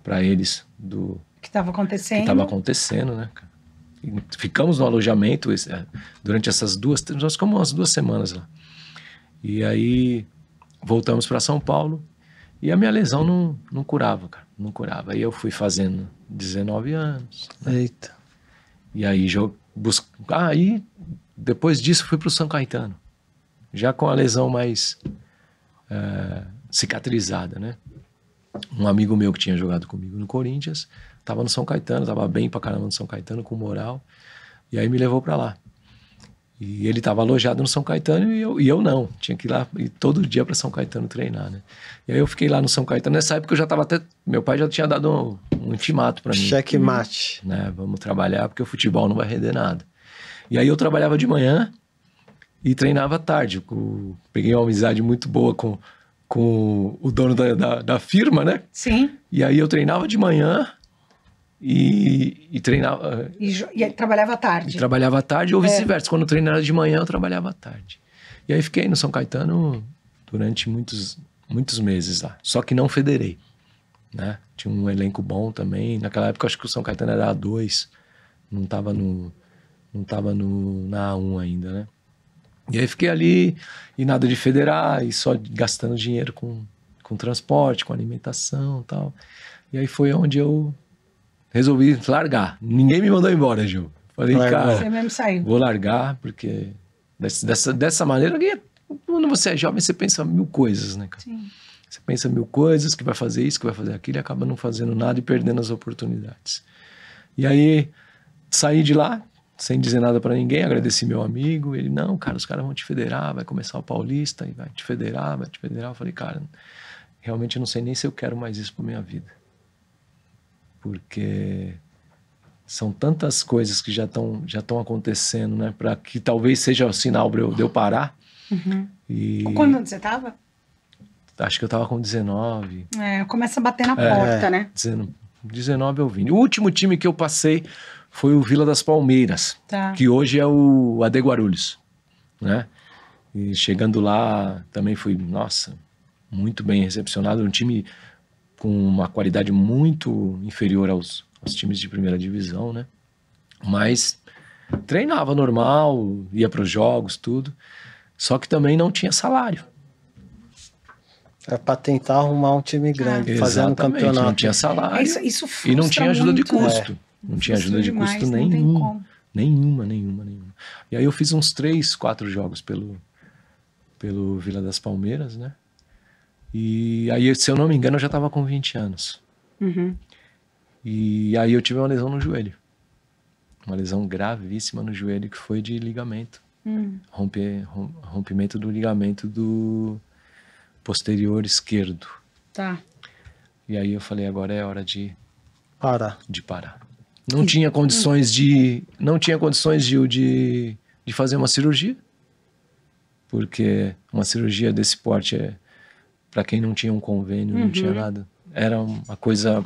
para eles do que estava acontecendo. Que estava acontecendo, né? E ficamos no alojamento durante essas nós ficamos umas 2 semanas lá. E aí voltamos para São Paulo e a minha lesão não curava, cara. Não curava. Aí eu fui fazendo 19 anos. Né? Eita. E aí aí depois disso fui pro São Caetano. Já com a lesão mais cicatrizada, né? Um amigo meu que tinha jogado comigo no Corinthians estava no São Caetano, estava bem pra caramba no São Caetano, com moral, e aí me levou pra lá. E ele estava alojado no São Caetano e eu não, tinha que ir lá e todo dia para São Caetano treinar, né? E aí eu fiquei lá no São Caetano. Nessa época eu já estava meu pai já tinha dado um intimato para mim. Checkmate. Né? Vamos trabalhar porque o futebol não vai render nada. E aí eu trabalhava de manhã e treinava à tarde. Peguei uma amizade muito boa com o dono da firma, né? Sim. E aí eu treinava de manhã e treinava... E trabalhava à tarde. E trabalhava à tarde ou vice-versa. Quando eu treinava de manhã, eu trabalhava à tarde. E aí fiquei no São Caetano durante muitos meses lá. Só que não federei, né? Tinha um elenco bom também. Naquela época, acho que o São Caetano era A2. Não estava na A1 ainda, né? E aí fiquei ali e nada de federar e só gastando dinheiro com transporte, com alimentação e tal. E aí foi onde eu resolvi largar. Ninguém me mandou embora, Gil. Falei, cara, Você mesmo saiu. vou largar, porque dessa maneira, quando você é jovem, você pensa mil coisas, né, cara? Sim. Você pensa mil coisas, que vai fazer isso, que vai fazer aquilo, e acaba não fazendo nada e perdendo as oportunidades. E aí, saí de lá, sem dizer nada pra ninguém, agradeci meu amigo, ele, não, cara, os caras vão te federar, vai começar o Paulista, e vai te federar. Eu falei, cara, realmente eu não sei nem se eu quero mais isso pra minha vida. Porque são tantas coisas que já estão acontecendo, né, pra que talvez seja o sinal de eu parar. Uhum. E Quando você tava? acho que eu tava com 19. Começa a bater na porta, né? 19 ou 20. O último time que eu passei foi o Vila das Palmeiras, Tá. que hoje é o AD Guarulhos, né? E chegando lá também fui, nossa, muito bem recepcionado. Um time com uma qualidade muito inferior aos times de primeira divisão, né? Mas treinava normal, ia para os jogos, tudo. Só que também não tinha salário. É pra tentar arrumar um time grande, fazendo um Exatamente, campeonato. não tinha salário. Isso frustra E não tinha ajuda muito, de custo. Não tinha Frustra ajuda de demais, custo não tem nenhuma. como. Nenhuma. E aí eu fiz uns 3, 4 jogos pelo Vila das Palmeiras, né? E aí, se eu não me engano, eu já estava com 20 anos. Uhum. E aí eu tive uma lesão no joelho. Uma lesão gravíssima no joelho, que foi de ligamento. Rompimento do ligamento do posterior esquerdo. Tá. E aí eu falei, agora é hora de Parar. parar. Não tinha condições de fazer uma cirurgia, porque uma cirurgia desse porte para quem não tinha um convênio, não tinha nada, era uma coisa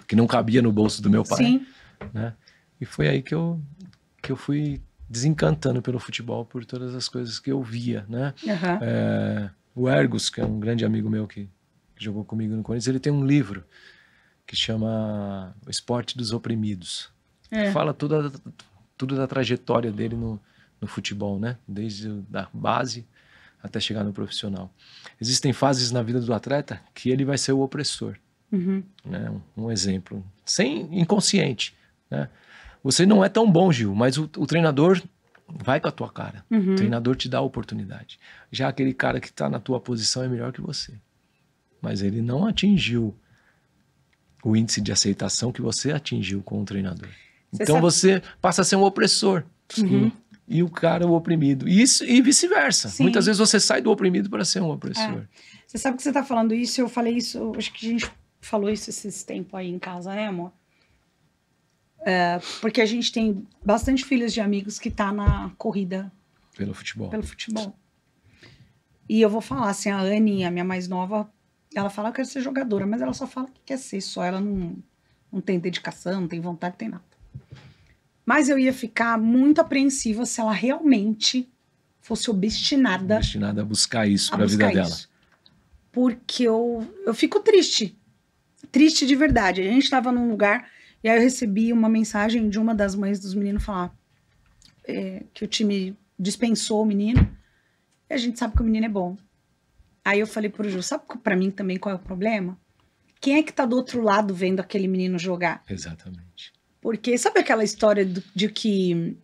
que não cabia no bolso do meu pai. Sim. Né? E foi aí que eu fui desencantando pelo futebol, por todas as coisas que eu via, né? Uhum. O Ergos, que é um grande amigo meu que jogou comigo no Corinthians, ele tem um livro que chama O Esporte dos Oprimidos. Que fala tudo da trajetória dele no futebol, né? Desde da base até chegar no profissional. Existem fases na vida do atleta que ele vai ser o opressor. Né? Um exemplo. Inconsciente. Né? Você não é tão bom, Gil, mas o treinador vai com a tua cara. O treinador te dá a oportunidade. Já aquele cara que está na tua posição é melhor que você. Mas ele não atingiu o índice de aceitação que você atingiu com o treinador. Então você passa a ser um opressor. E o cara o oprimido. E vice-versa. Muitas vezes você sai do oprimido para ser um opressor. Você sabe que você tá falando isso, eu falei isso, acho que a gente falou isso esses tempos aí em casa, né, amor? Porque a gente tem bastante filhos de amigos que tá na corrida Pelo futebol. E eu vou falar, assim, a Anne, a minha mais nova, ela fala que quer ser jogadora, mas ela só fala que quer ser, só ela não tem dedicação, não tem vontade, não tem nada. Mas eu ia ficar muito apreensiva se ela realmente fosse obstinada A buscar isso para a vida dela. Porque eu fico triste. Triste de verdade. A gente estava num lugar e aí eu recebi uma mensagem de uma das mães dos meninos falar que o time dispensou o menino e a gente sabe que o menino é bom. Aí eu falei pro Ju, sabe pra mim também qual é o problema? Quem é que tá do outro lado vendo aquele menino jogar? Exatamente. Porque sabe aquela história de que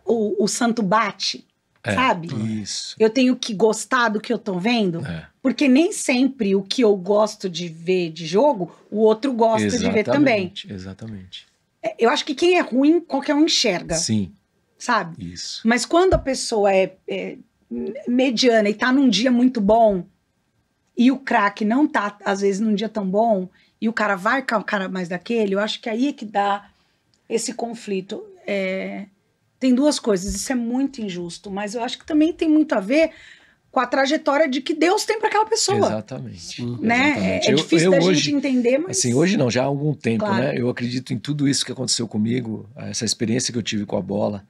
o santo bate, sabe? Isso. Eu tenho que gostar do que eu tô vendo, porque nem sempre o que eu gosto de ver de jogo, o outro gosta de ver também. Exatamente. Eu acho que quem é ruim, qualquer um enxerga. Sim. Sabe? Isso. Mas quando a pessoa é mediana e tá num dia muito bom, e o craque não tá, às vezes, num dia tão bom, e o cara vai com o cara mais daquele, eu acho que aí é que dá esse conflito. Tem duas coisas, isso é muito injusto, mas eu acho que também tem muito a ver com a trajetória de que Deus tem para aquela pessoa. Exatamente. Né? Exatamente. É difícil da hoje, gente entender, mas... Assim, hoje não, já há algum tempo, Claro. né? Eu acredito em tudo isso que aconteceu comigo, essa experiência que eu tive com a bola,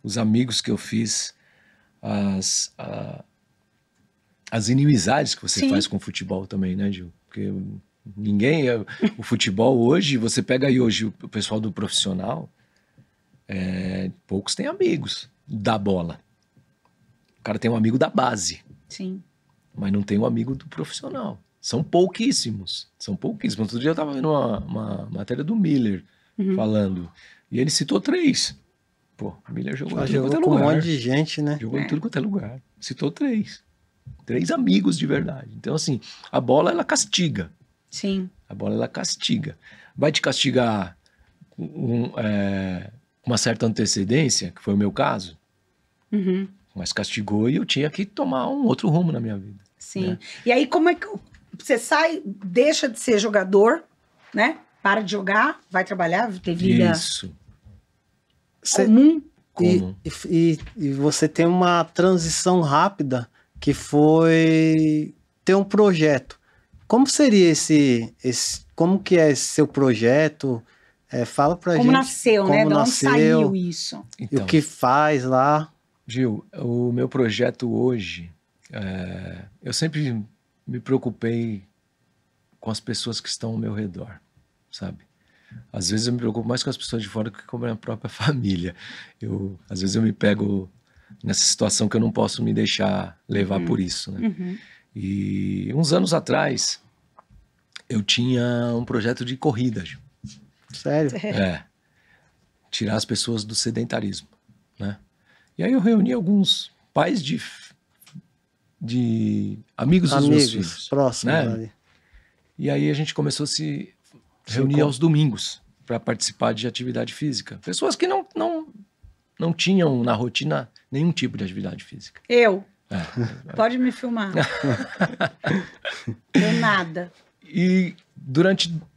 os amigos que eu fiz, as inimizades que você faz com o futebol também, né, Gil? Porque o futebol hoje, você pega aí hoje o pessoal do profissional, poucos têm amigos da bola. O cara tem um amigo da base. Sim. Mas não tem um amigo do profissional. São pouquíssimos. São pouquíssimos. Outro dia eu estava vendo uma matéria do Miller falando. E ele citou 3. Pô, o Miller jogou em tudo quanto é com um lugar. monte de gente, né? Jogou em tudo quanto é lugar. Citou 3. 3 amigos de verdade. Então, assim, a bola, ela castiga. Sim. A bola, ela castiga. Vai te castigar com uma certa antecedência, que foi o meu caso. Mas castigou e eu tinha que tomar um outro rumo na minha vida. Sim. Né? E aí, como é que você sai, deixa de ser jogador, né? Para de jogar, vai trabalhar, ter vida Isso. comum. E você tem uma transição rápida que foi ter um projeto. Como seria como que é esse seu projeto? Fala pra Como gente. nasceu, como né? De onde nasceu, saiu isso? e Então, o que faz lá. Gil, o meu projeto hoje, eu sempre me preocupei com as pessoas que estão ao meu redor, sabe? Às vezes eu me preocupo mais com as pessoas de fora do que com a minha própria família. Às vezes eu me pego nessa situação que eu não posso me deixar levar por isso, né? E uns anos atrás, eu tinha um projeto de corrida, Gil. Sério? Tirar as pessoas do sedentarismo, né? E aí eu reuni alguns pais de amigos dos meus filhos, próximos, né? ali. E aí a gente começou a se reunir aos domingos para participar de atividade física. Pessoas que não tinham na rotina nenhum tipo de atividade física. Eu. Pode me filmar. Eu nada. E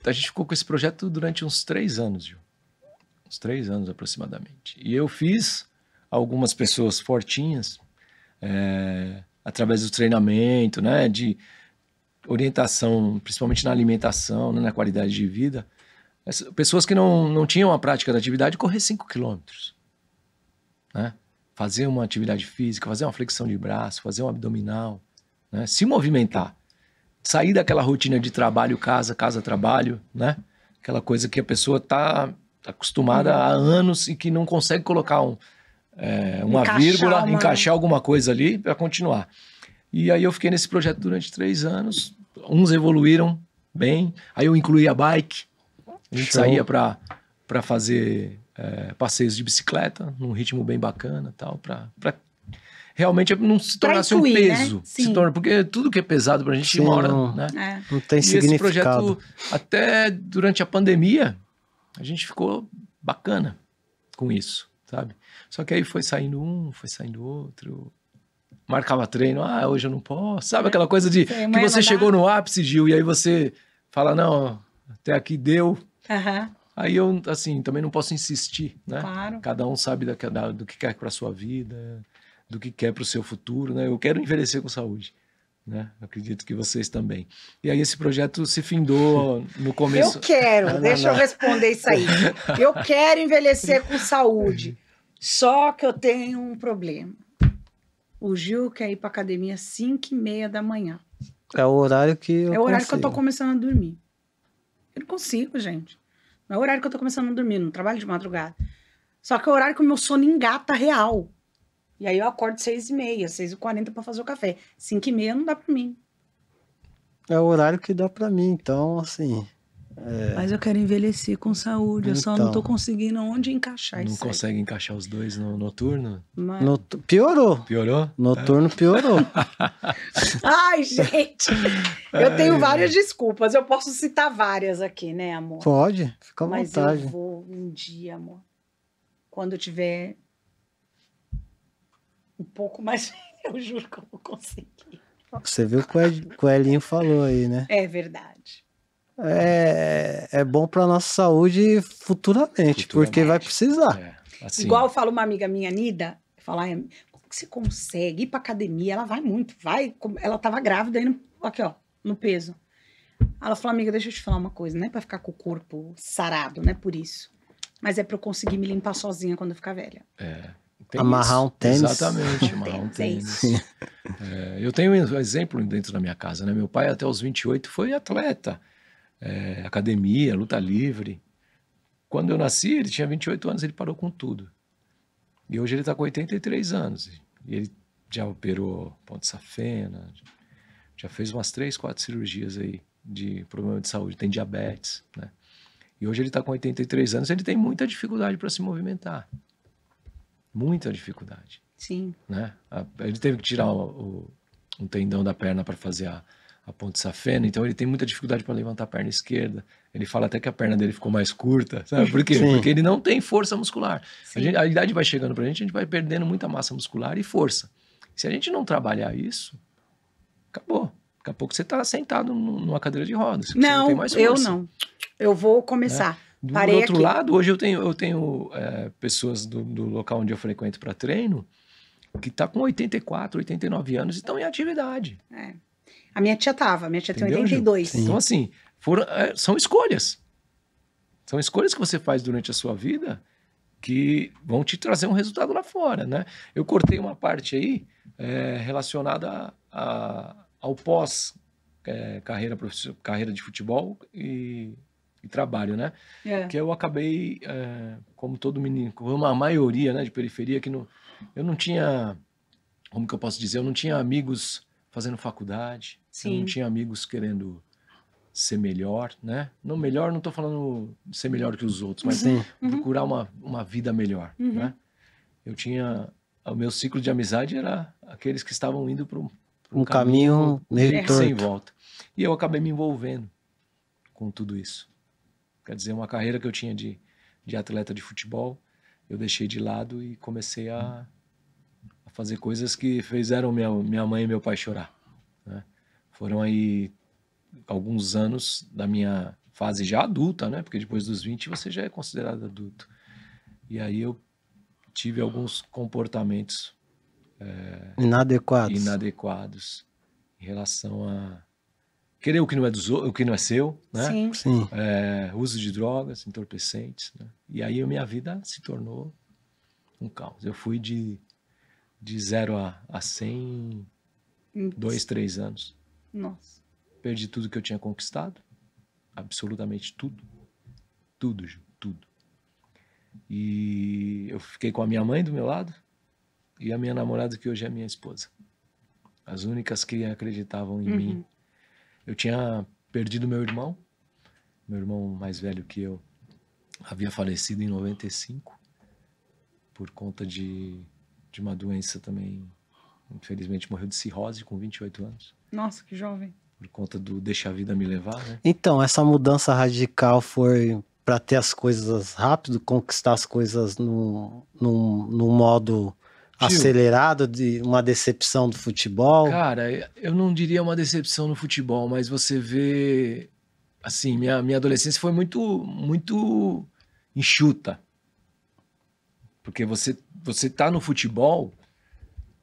a gente ficou com esse projeto durante uns 3 anos, Gil. Uns 3 anos aproximadamente. E eu fiz algumas pessoas fortinhas, através do treinamento, né, de orientação, principalmente na alimentação, né, na qualidade de vida. Pessoas que não tinham a prática da atividade, correr 5 quilômetros, né? Fazer uma atividade física, fazer uma flexão de braço, fazer um abdominal, né? Se movimentar. Sair daquela rotina de trabalho, casa, trabalho, né? Aquela coisa que a pessoa está acostumada há anos e que não consegue colocar uma vírgula, encaixar alguma coisa ali para continuar. E aí eu fiquei nesse projeto durante 3 anos. Uns evoluíram bem. Aí eu incluí a bike. A gente saía para fazer passeios de bicicleta, num ritmo bem bacana, tal, para realmente não se tornasse um peso. Né? Porque tudo que é pesado pra gente, uma hora, né? Não tem significado. E esse projeto, até durante a pandemia, a gente ficou bacana com isso, sabe? Só que aí foi saindo foi saindo outro. Marcava treino, hoje eu não posso. Sabe aquela coisa de que você chegou no ápice, Gil, e aí você fala, não, até aqui deu. Aí eu, assim, também não posso insistir, né? Claro. Cada um sabe do que quer para sua vida, do que quer para o seu futuro, né? Eu quero envelhecer com saúde, né? Eu acredito que vocês também. E aí esse projeto se findou no começo. Eu quero, deixa eu responder isso aí. Eu quero envelhecer com saúde, só que eu tenho um problema. O Gil quer ir para academia às 5h30 da manhã. É o horário que eu É o horário consigo. que eu tô começando a dormir. Eu não consigo, gente. Não é o horário que eu tô começando a dormir, não trabalho de madrugada. Só que é o horário que o meu sono engata real. E aí eu acordo 6h30, 6h40 para fazer o café. 5h30 não dá para mim. É o horário que dá para mim, então, assim... Mas eu quero envelhecer com saúde, eu só não tô Então. conseguindo onde encaixar Não isso aí. consegue encaixar os dois no noturno? Mas... Piorou. Piorou? Noturno piorou. Ai, gente, eu tenho várias desculpas. Eu posso citar várias aqui, né, amor? Pode, fica à Mas vontade. eu vou um dia, amor. Quando eu tiver um pouco mais, eu juro que eu vou conseguir. Você viu o que o Elinho falou aí, né? É verdade. É bom para nossa saúde futuramente, porque vai precisar. Assim, Igual eu falo uma amiga minha, Nida, falar, como que você consegue ir pra academia? Ela vai muito, ela tava grávida indo aqui, ó, no peso. Ela falou, amiga, deixa eu te falar uma coisa, não é pra ficar com o corpo sarado, não é por isso. Mas é pra eu conseguir me limpar sozinha quando eu ficar velha. Amarrar um tênis. Exatamente, amarrar um tênis. Eu tenho um exemplo dentro da minha casa, né? Meu pai até os 28 foi atleta. Academia, luta livre. Quando eu nasci, ele tinha 28 anos, ele parou com tudo. E hoje ele está com 83 anos. E ele já operou ponte safena, Já fez umas 3, 4 cirurgias aí de problema de saúde. Tem diabetes, né? E hoje ele está com 83 anos, ele tem muita dificuldade para se movimentar. Muita dificuldade, Sim. né? Ele teve que tirar um tendão da perna para fazer a ponte safena, então ele tem muita dificuldade para levantar a perna esquerda. Ele fala até que a perna dele ficou mais curta, sabe? Por quê? Sim. Porque ele não tem força muscular. Sim. A idade vai chegando pra gente, a gente vai perdendo muita massa muscular e força. Se a gente não trabalhar isso, acabou. Daqui a pouco você tá sentado numa cadeira de rodas. Você não tem mais força. Eu não. Eu vou começar. Do Parei outro aqui. lado, hoje eu tenho pessoas do local onde eu frequento para treino que tá com 84, 89 anos e estão em atividade. É. A minha tia tem Entendeu, 82. Então, assim, são escolhas. São escolhas que você faz durante a sua vida que vão te trazer um resultado lá fora, né? Eu cortei uma parte aí relacionada ao carreira de futebol e trabalho, né? Que eu acabei, como todo menino, como a maioria, né, de periferia, eu não tinha, como que eu posso dizer, eu não tinha amigos fazendo faculdade, Sim. eu não tinha amigos querendo ser melhor, né? Não estou falando de ser melhor que os outros, mas procurar uma vida melhor, né? O meu ciclo de amizade era aqueles que estavam indo para um caminho meio sem torto. volta. E eu acabei me envolvendo com tudo isso. Quer dizer, uma carreira que eu tinha de atleta de futebol, eu deixei de lado e comecei a fazer coisas que fizeram minha mãe e meu pai chorar, né? Foram aí alguns anos da minha fase já adulta, né? Porque depois dos 20 você já é considerado adulto. E aí eu tive alguns comportamentos inadequados em relação a querer o que não é o que não é seu, né? Sim. Sim. Uso de drogas, entorpecentes, né? E aí a minha vida se tornou um caos. Eu fui de 0 a 100 em 2, 3 anos. Nossa. Perdi tudo que eu tinha conquistado. Absolutamente tudo. Tudo, Ju, tudo. E eu fiquei com a minha mãe do meu lado e a minha namorada, que hoje é minha esposa. As únicas que acreditavam em mim. Eu tinha perdido meu irmão mais velho que eu havia falecido em 95 por conta de uma doença também. Infelizmente morreu de cirrose com 28 anos. Nossa, que jovem. Por conta do deixa a vida me levar, né? Então, essa mudança radical foi para ter as coisas rápido, conquistar as coisas num modo acelerado, de uma decepção do futebol? Cara, eu não diria uma decepção no futebol, mas você vê, assim, minha adolescência foi muito, muito enxuta. Porque você tá no futebol,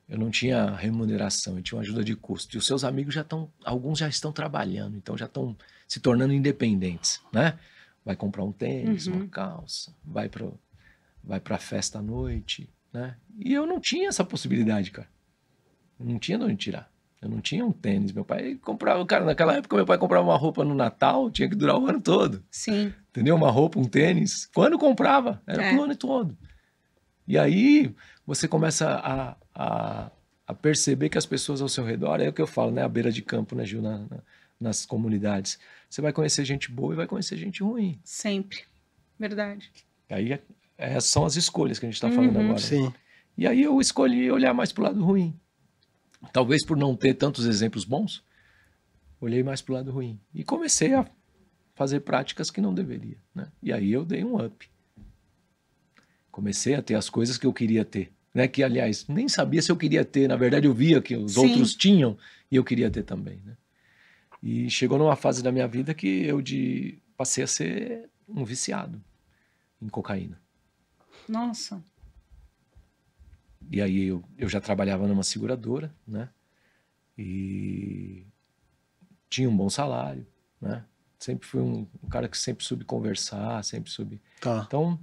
eu não tinha remuneração, eu tinha uma ajuda de custo. E os seus amigos alguns já estão trabalhando, então já estão se tornando independentes, né? Vai comprar um tênis, uma calça, vai pra festa à noite, né? E eu não tinha essa possibilidade, cara. Eu não tinha de onde tirar. Eu não tinha um tênis. Meu pai comprava, cara, naquela época meu pai comprava uma roupa no Natal, tinha que durar o ano todo. Sim. Entendeu? Uma roupa, um tênis. Quando comprava, era pro ano todo. E aí você começa a perceber que as pessoas ao seu redor, é o que eu falo, né? À beira de campo, né, Gil? Nas comunidades. Você vai conhecer gente boa e vai conhecer gente ruim. Sempre. Verdade. Aí são as escolhas que a gente está falando agora. Sim. E aí eu escolhi olhar mais pro lado ruim. Talvez por não ter tantos exemplos bons, olhei mais pro lado ruim. E comecei a fazer práticas que não deveria, né? E aí eu dei um up. Comecei a ter as coisas que eu queria ter, né? Que, aliás, nem sabia se eu queria ter. Na verdade, eu via que os outros tinham e eu queria ter também, né? E chegou numa fase da minha vida que eu passei a ser um viciado em cocaína. Nossa. E aí eu já trabalhava numa seguradora, né? E tinha um bom salário, né? Sempre fui um cara que sempre soube conversar, sempre soube... Tá. Então,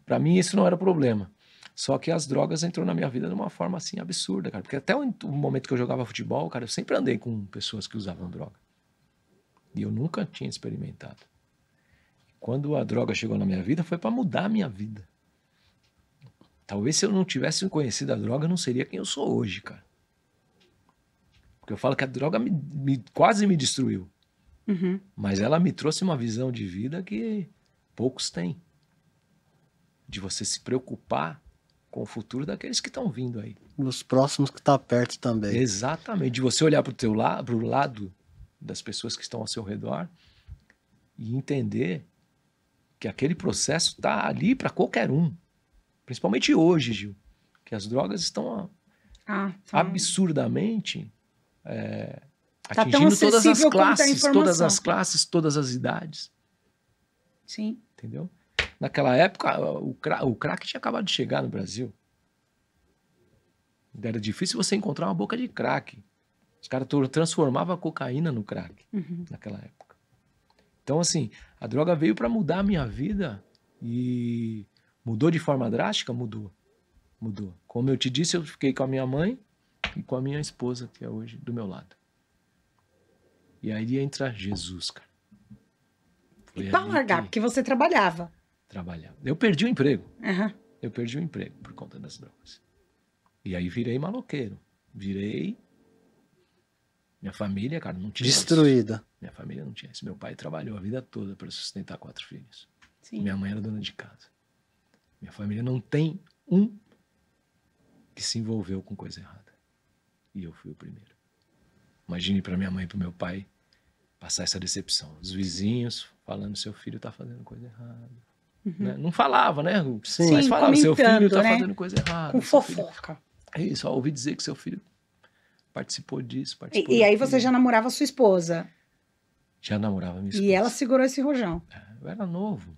para mim isso não era problema. Só que as drogas entrou na minha vida de uma forma assim absurda, cara. Porque até o momento que eu jogava futebol, cara, eu sempre andei com pessoas que usavam droga. E eu nunca tinha experimentado. Quando a droga chegou na minha vida, foi para mudar a minha vida. Talvez se eu não tivesse conhecido a droga, eu não seria quem eu sou hoje, cara. Porque eu falo que a droga quase me destruiu. Uhum. Mas ela me trouxe uma visão de vida que poucos têm. De você se preocupar com o futuro daqueles que estão vindo aí. Os próximos que tá perto também. Exatamente. De você olhar para o lado das pessoas que estão ao seu redor e entender que aquele processo está ali para qualquer um. Principalmente hoje, Gil. Que as drogas estão absurdamente Tá tão atingindo todas as acessível quanto a classes, informação. todas as classes, todas as idades. Sim. Entendeu? Naquela época, o crack tinha acabado de chegar no Brasil. Era difícil você encontrar uma boca de crack. Os caras transformavam a cocaína no crack naquela época. Então, assim, a droga veio para mudar a minha vida e mudou de forma drástica? Mudou. Mudou. Como eu te disse, eu fiquei com a minha mãe e com a minha esposa, que é hoje do meu lado. E aí entra Jesus, cara. Foi E para ali largar, porque você trabalhava. Trabalhava. Eu perdi o emprego. Uhum. Eu perdi o emprego por conta das drogas. E aí virei maloqueiro. Virei... Minha família, cara, não tinha Destruída. isso. Minha família não tinha isso. Meu pai trabalhou a vida toda para sustentar 4 filhos. Sim. Minha mãe era dona de casa. Minha família não tem um que se envolveu com coisa errada. E eu fui o primeiro. Imagine para minha mãe e para meu pai passar essa decepção. Os vizinhos falando, seu filho tá fazendo coisa errada. Né? Não falava, né? Sim. Mas falava, seu filho comentando, tá né? fazendo coisa errada. Com seu filho... fofoca. É isso, ó, ouvi dizer que seu filho participou disso, participou E aí daquilo. você já namorava sua esposa. Já namorava minha esposa. E ela segurou esse rojão. Eu era novo.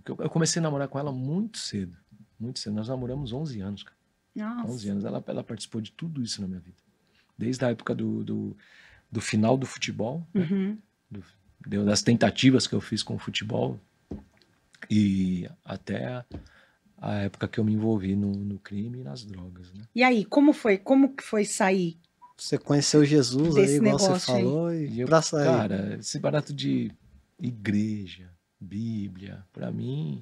Eu comecei a namorar com ela muito cedo. Muito cedo. Nós namoramos 11 anos, cara. Nossa. 11 anos. Ela participou de tudo isso na minha vida. Desde a época do final do futebol, né? Das tentativas que eu fiz com o futebol e até a época que eu me envolvi no crime e nas drogas, né? E aí, como que foi sair? Você conheceu Jesus aí, Desse igual você negócio aí. falou, E e eu, pra sair. cara, esse barato de igreja, Bíblia, pra mim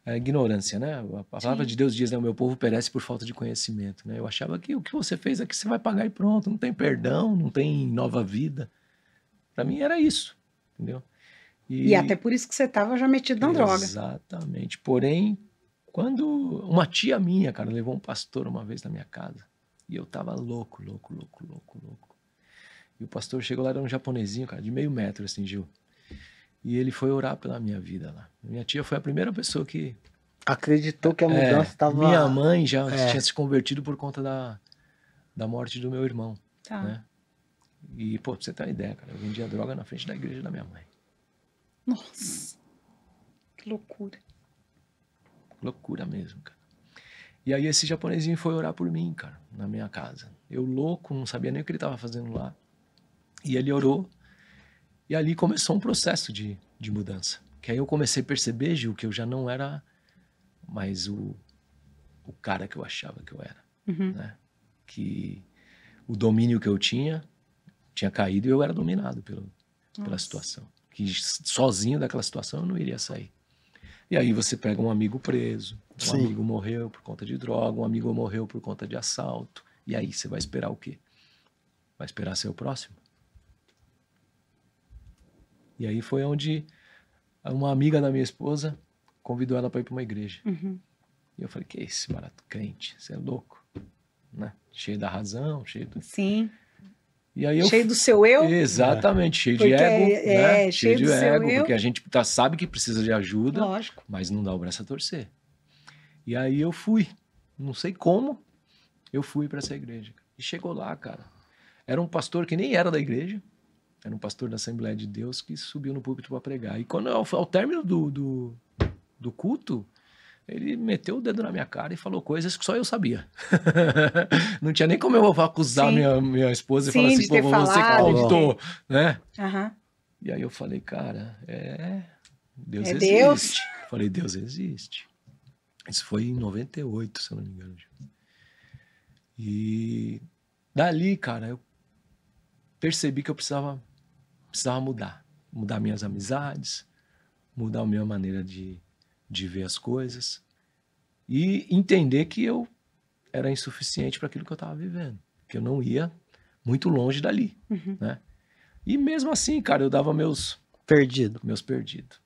é ignorância, né? A palavra de Deus diz, né? O meu povo perece por falta de conhecimento, né? Eu achava que o que você fez aqui você vai pagar e pronto, não tem perdão, não tem nova vida. Pra mim era isso, entendeu? E até por isso que você tava já metido na droga. Exatamente. Porém, quando uma tia minha, cara, levou um pastor uma vez na minha casa, e eu tava louco. E o pastor chegou lá, era um japonesinho, cara, de meio metro, assim, Gil. E ele foi orar pela minha vida lá. Minha tia foi a primeira pessoa que... Acreditou que a mudança estava... Minha mãe já tinha se convertido por conta da morte do meu irmão. Tá. Né? E, pô, pra você ter uma ideia, cara, eu vendia droga na frente da igreja da minha mãe. Nossa. Que loucura. Loucura mesmo, cara. E aí esse japonesinho foi orar por mim, cara, na minha casa. Eu louco, não sabia nem o que ele estava fazendo lá. E ele orou. E ali começou um processo de mudança. Que aí eu comecei a perceber, Gil, que eu já não era mais o cara que eu achava que eu era. Né? Que o domínio que eu tinha caído e eu era dominado pela situação. Que sozinho daquela situação eu não iria sair. E aí você pega um amigo preso, um amigo morreu por conta de droga, um amigo morreu por conta de assalto. E aí você vai esperar o quê? Vai esperar ser o próximo? E aí foi onde uma amiga da minha esposa convidou ela para ir para uma igreja. E eu falei, que é esse barato crente? Você é louco? Né? Cheio da razão, cheio do... Sim. E aí cheio do seu eu? Exatamente, cheio Porque de ego. Né? cheio de do seu ego, eu. porque a gente sabe que precisa de ajuda, Lógico. mas não dá o braço a torcer. E aí eu fui, não sei como, eu fui para essa igreja. E chegou lá, cara, era um pastor que nem era da igreja, era um pastor da Assembleia de Deus que subiu no púlpito para pregar. E quando ao término do culto, ele meteu o dedo na minha cara e falou coisas que só eu sabia. Não tinha nem como eu acusar minha esposa e falar assim, pô, você que contou, né? E aí eu falei, cara, Deus existe. Deus? Falei, Deus existe. Isso foi em 98, se eu não me engano. E dali, cara, eu percebi que eu precisava mudar. Mudar minhas amizades, mudar a minha maneira de ver as coisas e entender que eu era insuficiente para aquilo que eu estava vivendo. Que eu não ia muito longe dali, né? E mesmo assim, cara, eu dava meus Perdido. perdidos.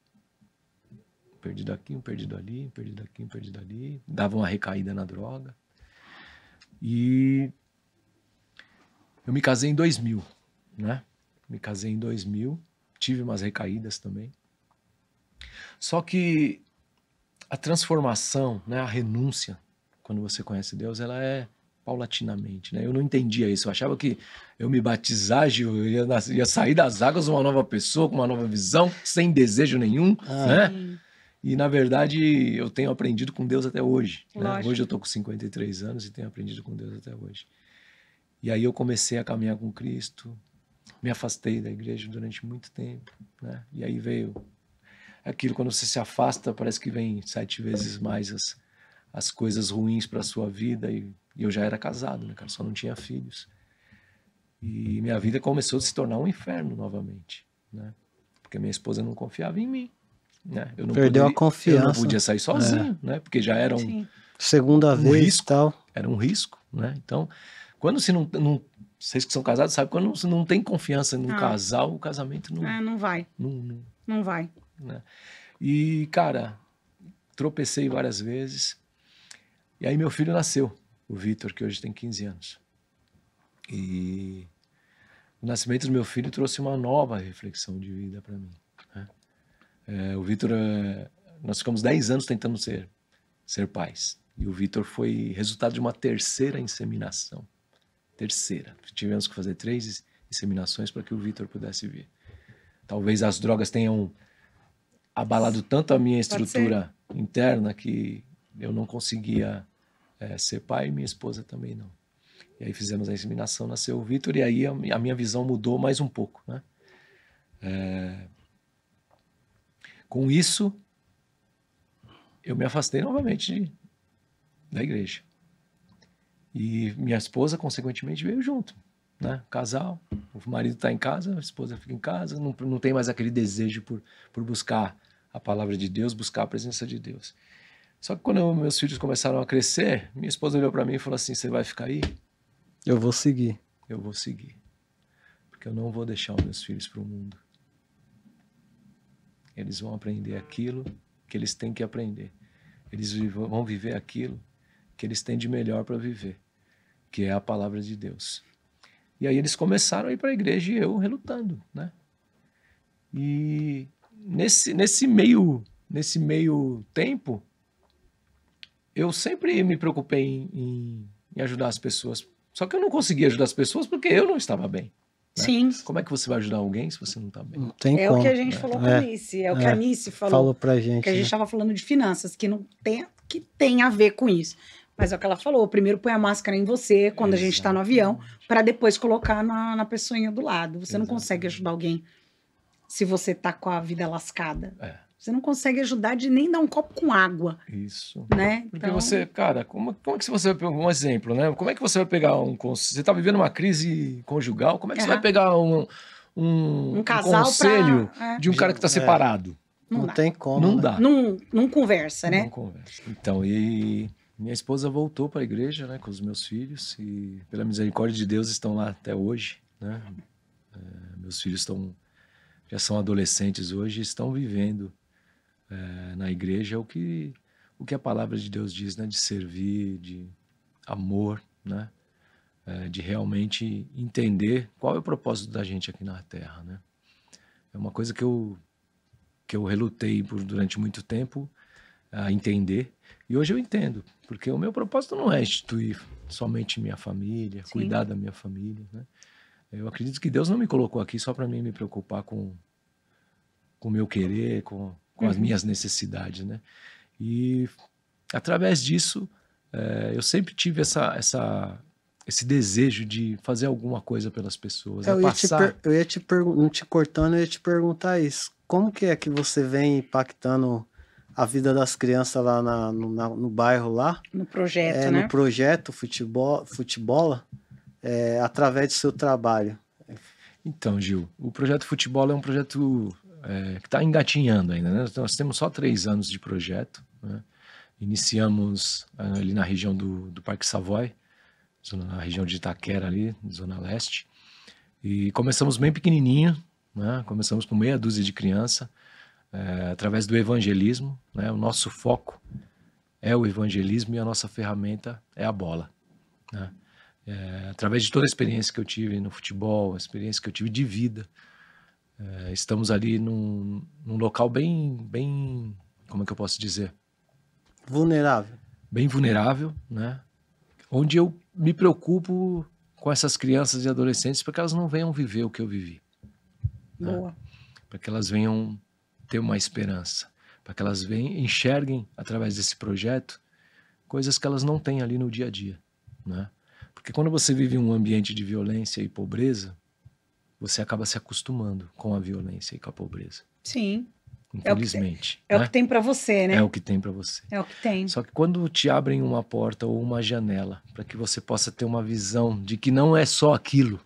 Perdido aqui, um perdido ali, um perdido aqui, um perdido ali. Dava uma recaída na droga. E eu me casei em 2000, né? Me casei em 2000, tive umas recaídas também. Só que a transformação, né, a renúncia, quando você conhece Deus, ela é paulatinamente, né? Eu não entendia isso. Eu achava que eu me batizar, Gil, eu ia sair das águas uma nova pessoa, com uma nova visão, sem desejo nenhum, né? E, na verdade, eu tenho aprendido com Deus até hoje. Né? Hoje eu tô com 53 anos e tenho aprendido com Deus até hoje. E aí eu comecei a caminhar com Cristo, me afastei da igreja durante muito tempo, né? E aí veio aquilo, quando você se afasta, parece que vem 7 vezes mais as coisas ruins para a sua vida. E eu já era casado, né, cara? Só não tinha filhos. E minha vida começou a se tornar um inferno novamente, né? Porque minha esposa não confiava em mim, né? Eu não Perdeu a confiança. Eu não podia sair sozinho, né? Porque já era segunda vez risco, e tal. era um risco, né? Então, quando se não vocês que são casados sabem, quando você não tem confiança num casal, o casamento não... não vai. Não vai. Né? E, cara, tropecei várias vezes. E aí meu filho nasceu, o Vitor, que hoje tem 15 anos. E o nascimento do meu filho trouxe uma nova reflexão de vida para mim. Né? O Vitor, nós ficamos 10 anos tentando ser pais. E o Vitor foi resultado de uma terceira inseminação. Tivemos que fazer 3 inseminações para que o Vitor pudesse vir. Talvez as drogas tenham abalado tanto a minha estrutura interna que eu não conseguia ser pai, e minha esposa também não. E aí fizemos a inseminação, nasceu o Vitor, e aí a minha visão mudou mais um pouco, né? Com isso, eu me afastei novamente da igreja. E minha esposa, consequentemente, veio junto, né? Casal, o marido está em casa, a esposa fica em casa, não tem mais aquele desejo por buscar a palavra de Deus, buscar a presença de Deus. Só que quando meus filhos começaram a crescer, minha esposa olhou para mim e falou assim: você vai ficar aí? Eu vou seguir. Eu vou seguir. Porque eu não vou deixar os meus filhos para o mundo. Eles vão aprender aquilo que eles têm que aprender. Eles vão viver aquilo que eles têm de melhor para viver, que é a palavra de Deus. E aí eles começaram a ir para a igreja e eu relutando, né? E nesse meio tempo, eu sempre me preocupei em ajudar as pessoas. Só que eu não conseguia ajudar as pessoas porque eu não estava bem. Né? Sim. Como é que você vai ajudar alguém se você não está bem? Não tem como. O que a gente falou com a Anice. É o que a Anice falou pra gente. Que a gente estava falando de finanças, que não tem, que tem a ver com isso. Mas é o que ela falou. Primeiro põe a máscara em você quando a gente está no avião, para depois colocar na pessoinha do lado. Você não consegue ajudar alguém se você tá com a vida lascada. Você não consegue ajudar de nem dar um copo com água. Isso. Né? Porque você, cara, como é que você vai pegar um exemplo, né? Como é que você vai pegar você está vivendo uma crise conjugal, como é que você vai pegar um conselho de um cara que está separado? Não tem como. Não dá. Não conversa, né? Não conversa. Então, e minha esposa voltou para a igreja, né, com os meus filhos, e pela misericórdia de Deus estão lá até hoje, né? Meus filhos já são adolescentes hoje e estão vivendo na igreja o que a palavra de Deus diz, né? De servir, de amor, né? De realmente entender qual é o propósito da gente aqui na Terra, né? É uma coisa que eu relutei durante muito tempo a entender, e hoje eu entendo, porque o meu propósito não é instituir somente minha família, cuidar da minha família, né? Eu acredito que Deus não me colocou aqui só para mim me preocupar com o meu querer, com as minhas necessidades, né? E através disso, eu sempre tive esse desejo de fazer alguma coisa pelas pessoas. Eu ia não te cortando, eu ia te perguntar isso. Como que é que você vem impactando a vida das crianças lá no bairro lá? No projeto, né? No projeto Futebol, através do seu trabalho. Então, Gil, o projeto Futebol é um projeto que está engatinhando ainda, né? Nós temos só 3 anos de projeto, né? Iniciamos ali na região do Parque Savoy, na região de Itaquera ali, Zona Leste. E começamos bem pequenininho, né? Começamos com meia dúzia de criança, através do evangelismo, né? O nosso foco é o evangelismo e a nossa ferramenta é a bola, né? Através de toda a experiência que eu tive no futebol, a experiência que eu tive de vida, estamos ali num local bem, como é que eu posso dizer? Vulnerável. Bem vulnerável, né? Onde eu me preocupo com essas crianças e adolescentes para que elas não venham viver o que eu vivi. Boa. Né? Para que elas venham ter uma esperança, para que elas enxerguem através desse projeto coisas que elas não têm ali no dia a dia, né? Porque quando você vive um ambiente de violência e pobreza, você acaba se acostumando com a violência e com a pobreza. Sim. Infelizmente. É o que tem para você, né? É o que tem para você. É o que tem. Só que quando te abrem uma porta ou uma janela para que você possa ter uma visão de que não é só aquilo,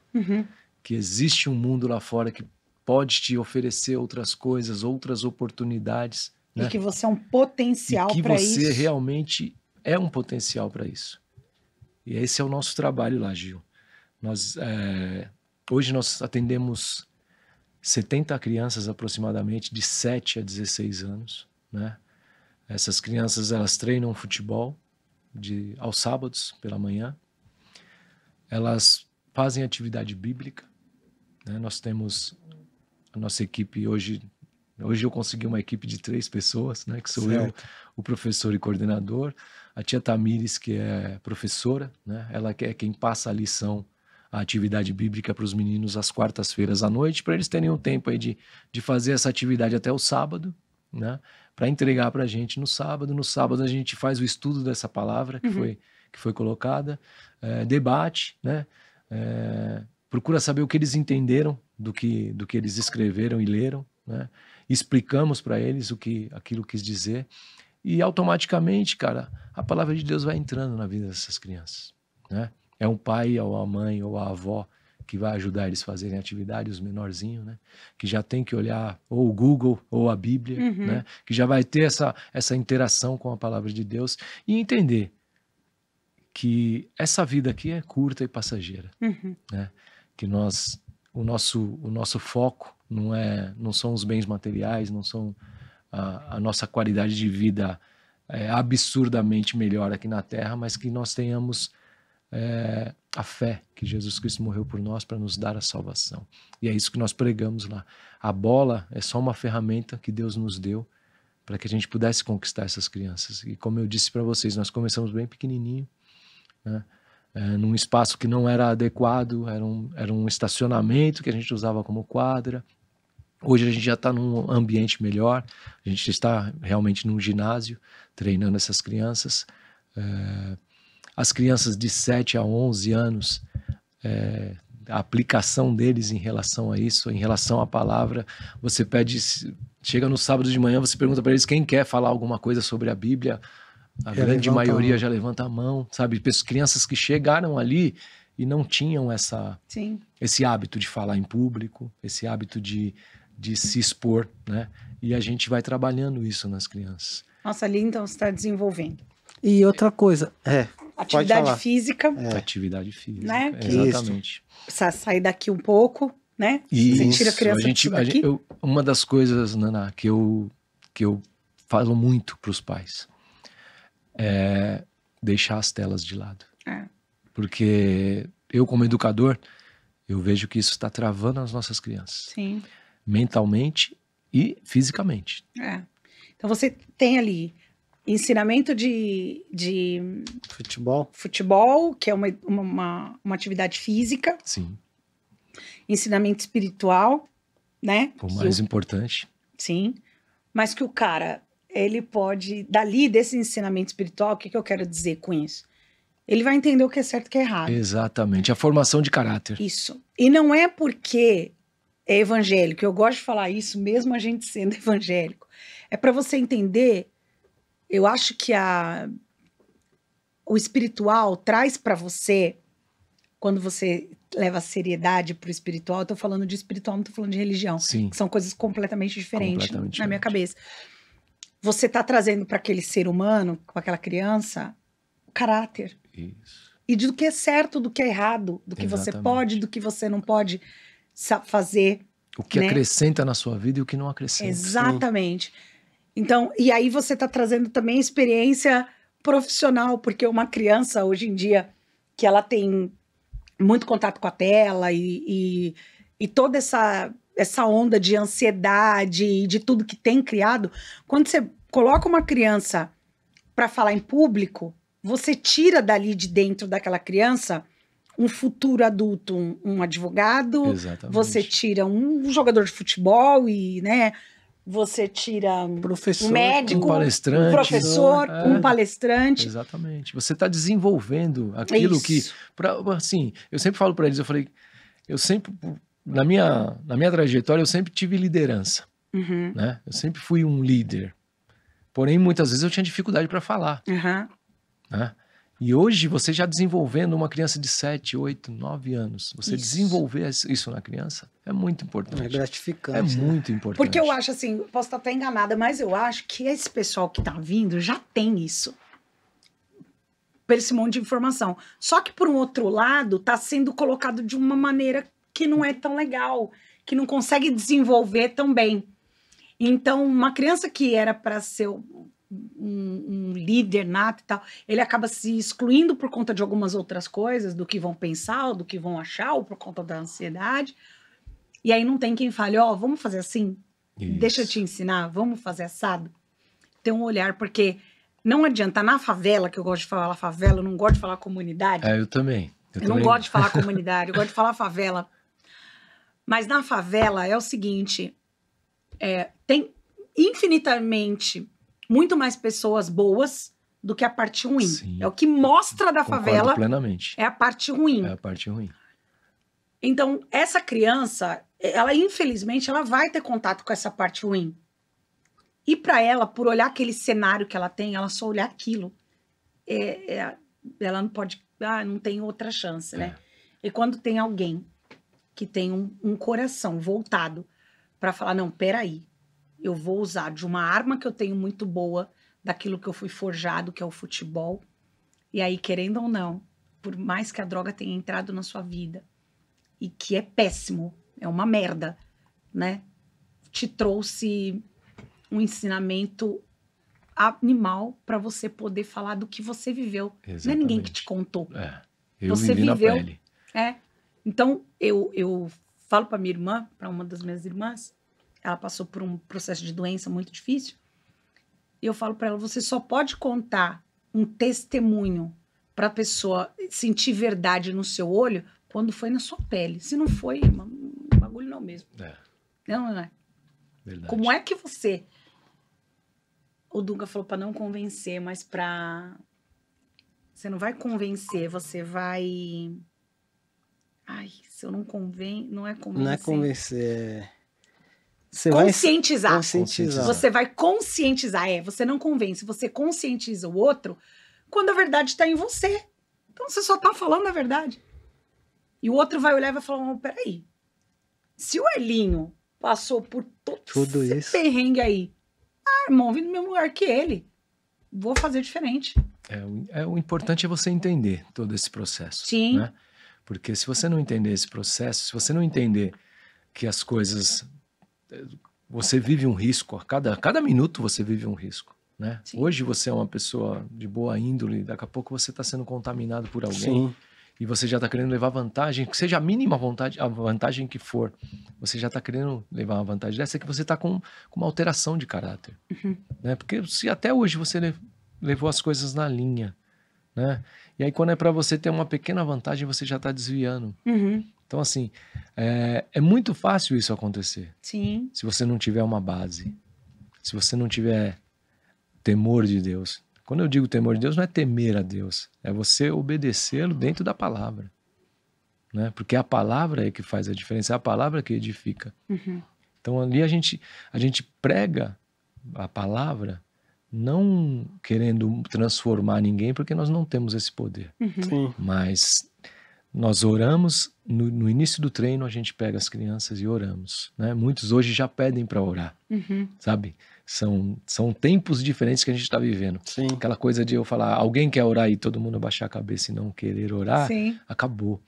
que existe um mundo lá fora que pode te oferecer outras coisas, outras oportunidades, né? E que você é um potencial para isso. E que você realmente é um potencial para isso. E esse é o nosso trabalho lá, Gil. Hoje nós atendemos 70 crianças aproximadamente, de 7 a 16 anos, né? Essas crianças, elas treinam futebol aos sábados pela manhã. Elas fazem atividade bíblica, né? Nós temos a nossa equipe hoje eu consegui uma equipe de 3 pessoas, né? Que sou eu, o professor e coordenador, a tia Tamires, que é professora, né? Ela é quem passa a lição, a atividade bíblica para os meninos às quartas-feiras à noite, para eles terem um tempo aí de fazer essa atividade até o sábado, né? Para entregar para a gente no sábado. No sábado a gente faz o estudo dessa palavra que foi colocada, debate, né? Procura saber o que eles entenderam do que eles escreveram e leram, né? Explicamos para eles aquilo quis dizer, e automaticamente, cara, a palavra de Deus vai entrando na vida dessas crianças, né? É um pai ou a mãe ou a avó que vai ajudar eles a fazerem atividade, os menorzinhos, né? Que já tem que olhar ou o Google ou a Bíblia, né? Que já vai ter essa interação com a palavra de Deus e entender que essa vida aqui é curta e passageira, né? Que o nosso foco não são os bens materiais, não são a nossa qualidade de vida absurdamente melhor aqui na Terra, mas que nós tenhamos a fé que Jesus Cristo morreu por nós para nos dar a salvação. E é isso que nós pregamos lá. A bola é só uma ferramenta que Deus nos deu para que a gente pudesse conquistar essas crianças. E como eu disse para vocês, nós começamos bem pequenininho, né? Num espaço que não era adequado, era um estacionamento que a gente usava como quadra. Hoje a gente já está num ambiente melhor, a gente está realmente num ginásio treinando essas crianças. As crianças de 7 a 11 anos, a aplicação deles em relação a isso, em relação à palavra, você chega no sábado de manhã, você pergunta para eles quem quer falar alguma coisa sobre a Bíblia, a grande maioria já levanta a mão, sabe? Crianças que chegaram ali e não tinham esse hábito de falar em público, esse hábito de se expor, né? E a gente vai trabalhando isso nas crianças. Nossa, ali então você está desenvolvendo. E outra coisa, atividade física. Atividade física, né? Exatamente. Precisa sair daqui um pouco, né? Isso. Você tira a criança daqui. Uma das coisas, Naná, que eu falo muito para os pais é deixar as telas de lado. Porque eu, como educador, eu vejo que isso está travando as nossas crianças. Sim. Mentalmente e fisicamente. Então você tem ali ensinamento de futebol, que é uma atividade física. Sim. Ensinamento espiritual, né? O mais importante. Sim. Mas que o cara, ele pode, dali desse ensinamento espiritual, o que eu quero dizer com isso? Ele vai entender o que é certo e o que é errado. Exatamente. A formação de caráter. Isso. E não é porque é evangélico, eu gosto de falar isso, mesmo a gente sendo evangélico. É para você entender, eu acho que o espiritual traz para você, quando você leva a seriedade para o espiritual, eu tô falando de espiritual, não tô falando de religião. Sim. Que são coisas completamente diferentes na minha cabeça. Você tá trazendo para aquele ser humano, com aquela criança, o caráter. Isso. E do que é certo, do que é errado, do que você Exatamente. pode, do que você não pode fazer. O que né? acrescenta na sua vida e o que não acrescenta. Exatamente. Então, e aí você está trazendo também experiência profissional, porque uma criança hoje em dia que ela tem muito contato com a tela e toda essa onda de ansiedade e de tudo que tem criado, quando você coloca uma criança para falar em público, você tira dali de dentro daquela criança um futuro adulto, um advogado, Exatamente. você tira um jogador de futebol e, né, você tira Professor, um médico, um palestrante, um professor, um palestrante. Exatamente. Você está desenvolvendo aquilo que, assim, eu sempre falo para eles, eu falei, eu sempre, na minha trajetória, eu sempre tive liderança, Uhum, né? Eu sempre fui um líder. Porém, muitas vezes eu tinha dificuldade para falar, uhum. né? E hoje, você já desenvolvendo uma criança de 7, 8, 9 anos, você desenvolver isso na criança é muito importante. É gratificante. É muito importante. Porque eu acho assim, posso estar até enganada, mas eu acho que esse pessoal que tá vindo já tem isso. Por esse monte de informação. Só que, por um outro lado, tá sendo colocado de uma maneira que não é tão legal, que não consegue desenvolver tão bem. Então, uma criança que era para ser um líder nato e tal, ele acaba se excluindo por conta de algumas outras coisas, do que vão pensar, ou do que vão achar, ou por conta da ansiedade. E aí não tem quem fale, ó, vamos fazer assim? Isso. Deixa eu te ensinar, vamos fazer assado? Ter um olhar, porque não adianta, na favela, que eu gosto de falar favela, eu não gosto de falar comunidade. Eu também. Eu não gosto de falar comunidade, eu gosto de falar favela. Mas na favela é o seguinte, tem infinitamente muito mais pessoas boas do que a parte ruim. Sim. É o que mostra da Concordo favela, plenamente. é a parte ruim. É a parte ruim. Então, essa criança, ela infelizmente, ela vai ter contato com essa parte ruim. E para ela, por olhar aquele cenário que ela tem, ela só olhar aquilo, ela não pode, não tem outra chance, né? E quando tem alguém que tem um coração voltado para falar, não, peraí, eu vou usar de uma arma que eu tenho muito boa, daquilo que eu fui forjado, que é o futebol, e aí, querendo ou não, por mais que a droga tenha entrado na sua vida, e que é péssimo, é uma merda, né? Te trouxe um ensinamento animal para você poder falar do que você viveu. Exatamente. Não é ninguém que te contou. Eu você vivi viveu. Na pele. Então, eu falo para minha irmã, para uma das minhas irmãs, ela passou por um processo de doença muito difícil, e eu falo para ela, você só pode contar um testemunho para a pessoa sentir verdade no seu olho quando foi na sua pele. Se não foi, bagulho não mesmo. Não é. Verdade. Como é que você... O Dunga falou para não convencer, mas para... Você não vai convencer, você vai... Ai, se eu não convencer... Não é convencer. Não é convencer, Você conscientizar. Vai conscientizar. Você vai conscientizar. Você não convence, você conscientiza o outro quando a verdade está em você. Então você só está falando a verdade. E o outro vai olhar e vai falar, peraí, se o Elinho passou por todo esse perrengue aí, irmão, vim no mesmo lugar que ele, vou fazer diferente. O importante é você entender todo esse processo. Sim. Né? Porque se você não entender esse processo, se você não entender que as coisas... Você vive um risco, a cada minuto você vive um risco. Né? Hoje você é uma pessoa de boa índole, daqui a pouco você está sendo contaminado por alguém. Sim. E você já está querendo levar vantagem, que seja a mínima a vantagem que for, você já está querendo levar uma vantagem dessa, que você está com uma alteração de caráter. Uhum. Né? Porque se até hoje você levou as coisas na linha, né? E aí quando é para você ter uma pequena vantagem, você já está desviando. Uhum. Então assim, é muito fácil isso acontecer. Sim. Se você não tiver uma base, se você não tiver temor de Deus. Quando eu digo temor de Deus, não é temer a Deus, é você obedecê-lo dentro da palavra. Né? Porque a palavra é que faz a diferença, é a palavra que edifica. Uhum. Então ali a gente prega a palavra não querendo transformar ninguém, porque nós não temos esse poder. Uhum. Mas nós oramos, no início do treino a gente pega as crianças e oramos, né? Muitos hoje já pedem para orar, sabe? São tempos diferentes que a gente está vivendo. Sim. Aquela coisa de eu falar, alguém quer orar e todo mundo baixar a cabeça e não querer orar, Sim. acabou.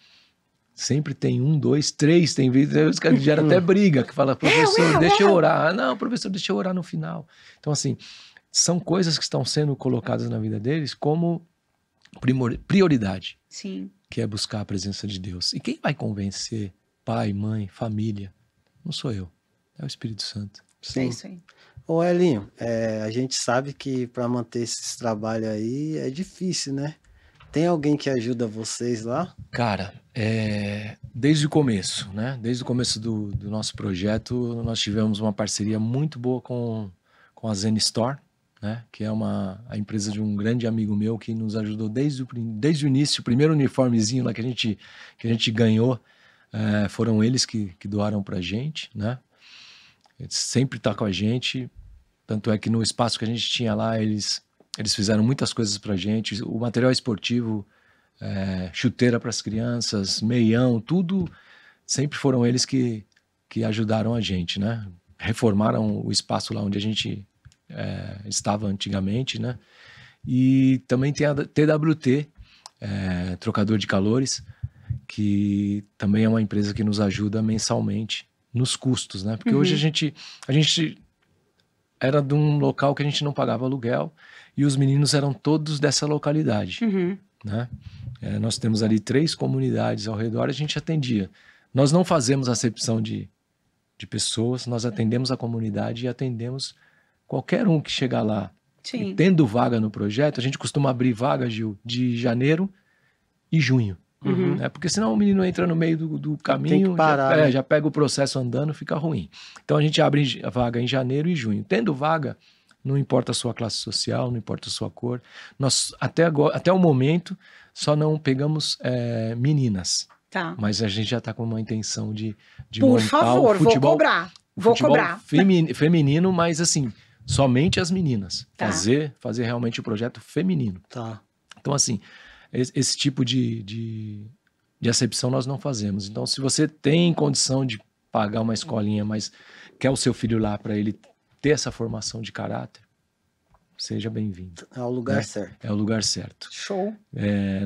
Sempre tem 1, 2, 3, tem vezes que gera até briga, que fala, professor, deixa eu orar. Não, professor, deixa eu orar no final. Então, assim, são coisas que estão sendo colocadas na vida deles como prioridade, Sim. que é buscar a presença de Deus. E quem vai convencer pai, mãe, família? Não sou eu, é o Espírito Santo. É isso aí. Ô Elinho, a gente sabe que para manter esses trabalhos aí é difícil, né? Tem alguém que ajuda vocês lá? Cara, desde o começo, né? Desde o começo do nosso projeto, nós tivemos uma parceria muito boa com a Zen Store, né? Que é a empresa de um grande amigo meu que nos ajudou desde o início. O primeiro uniformezinho lá que a gente ganhou, foram eles que doaram pra gente, né? Eles sempre tá com a gente. Tanto é que no espaço que a gente tinha lá, eles fizeram muitas coisas pra gente. O material esportivo, chuteira para as crianças, meião, tudo, sempre foram eles que ajudaram a gente, né? Reformaram o espaço lá onde a gente estava antigamente, né? E também tem a TWT, Trocador de Calores, que também é uma empresa que nos ajuda mensalmente nos custos, né? Porque hoje a gente era de um local que a gente não pagava aluguel e os meninos eram todos dessa localidade, né? Nós temos ali 3 comunidades ao redor, a gente atendia. Nós não fazemos acepção de pessoas, nós atendemos a comunidade e atendemos qualquer um que chegar lá. Sim. E tendo vaga no projeto, a gente costuma abrir vaga, Gil, de janeiro e junho. Né? Porque senão o menino entra no meio do caminho, Tem que parar, já pega o processo andando, fica ruim. Então a gente abre a vaga em janeiro e junho. Tendo vaga, não importa a sua classe social, não importa a sua cor. Nós, até o momento, só não pegamos meninas. Tá. Mas a gente já está com uma intenção de Por montar favor, o futebol, vou cobrar. Vou cobrar. feminino, mas assim, somente as meninas. Tá. Fazer realmente o projeto feminino. Tá. Então, assim, esse tipo de acepção nós não fazemos. Então, se você tem condição de pagar uma escolinha, mas quer o seu filho lá para ele ter essa formação de caráter, seja bem-vindo. É o lugar certo. É o lugar certo. Show.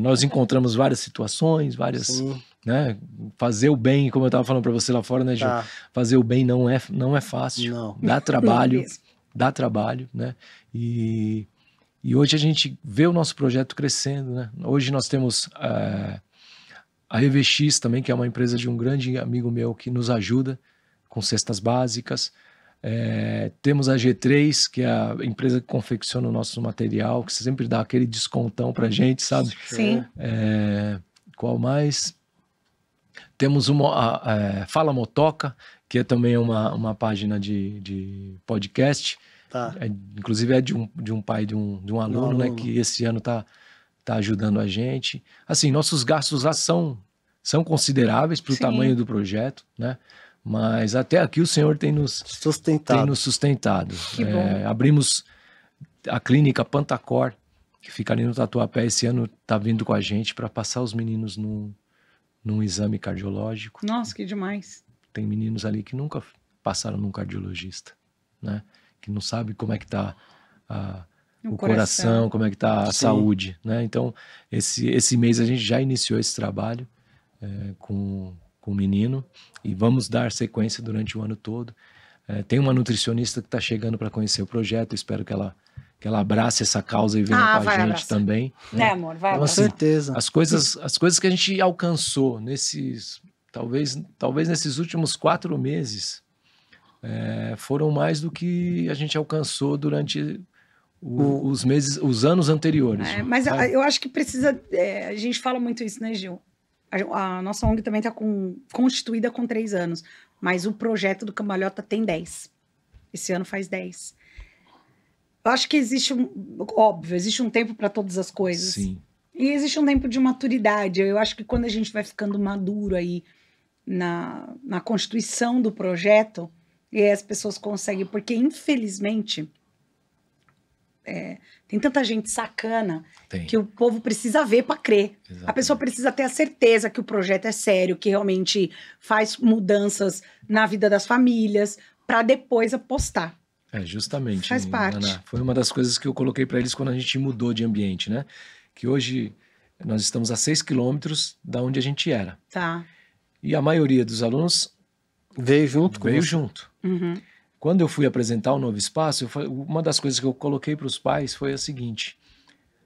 Nós encontramos várias situações, Sim. né? Fazer o bem, como eu estava falando para você lá fora, né, Gil? Tá. Fazer o bem não é fácil. Não. Dá trabalho. Mesmo. Dá trabalho, né? E hoje a gente vê o nosso projeto crescendo, né? Hoje nós temos a EVX também, que é uma empresa de um grande amigo meu que nos ajuda com cestas básicas. Temos a G3, que é a empresa que confecciona o nosso material, que sempre dá aquele descontão pra gente, sabe? Sim. Qual mais? Temos Fala Motoca, que é também uma página de podcast. Tá. Inclusive é de um pai de um aluno, né, que esse ano tá ajudando a gente. Assim, nossos gastos lá são consideráveis para o tamanho do projeto, né? Mas até aqui o Senhor tem nos sustentado. Que bom. Abrimos a clínica Pantacor, que fica ali no Tatuapé. Esse ano tá vindo com a gente para passar os meninos num exame cardiológico. Nossa, que demais. Tem meninos ali que nunca passaram num cardiologista, né? Que não sabe como é que tá o coração, como é que tá a saúde, né? Então, esse mês a gente já iniciou esse trabalho com o menino e vamos dar sequência durante o ano todo. Tem uma nutricionista que está chegando para conhecer o projeto, espero que ela abrace essa causa e venha com a gente abraçar também. Né, amor? Vai Com abraçar. certeza. As coisas que a gente alcançou talvez nesses últimos 4 meses foram mais do que a gente alcançou durante os anos anteriores. Mas eu acho que precisa. A gente fala muito isso, né, Gil? A nossa ONG também está constituída com 3 anos, mas o projeto do Cambalhota tem 10. Esse ano faz 10. Eu acho que existe um tempo para todas as coisas. Sim. E existe um tempo de maturidade. Eu acho que quando a gente vai ficando maduro aí na constituição do projeto, e aí as pessoas conseguem, porque infelizmente Tem tanta gente sacana Tem. que o povo precisa ver para crer. Exatamente. A pessoa precisa ter a certeza que o projeto é sério, que realmente faz mudanças na vida das famílias, para depois apostar. Justamente. Faz parte. Ana, foi uma das coisas que eu coloquei para eles quando a gente mudou de ambiente, né? Que hoje nós estamos a 6 quilômetros da onde a gente era. Tá. E a maioria dos alunos Veio junto com veio você. junto. Uhum. Quando eu fui apresentar o novo espaço, uma das coisas que eu coloquei para os pais foi a seguinte: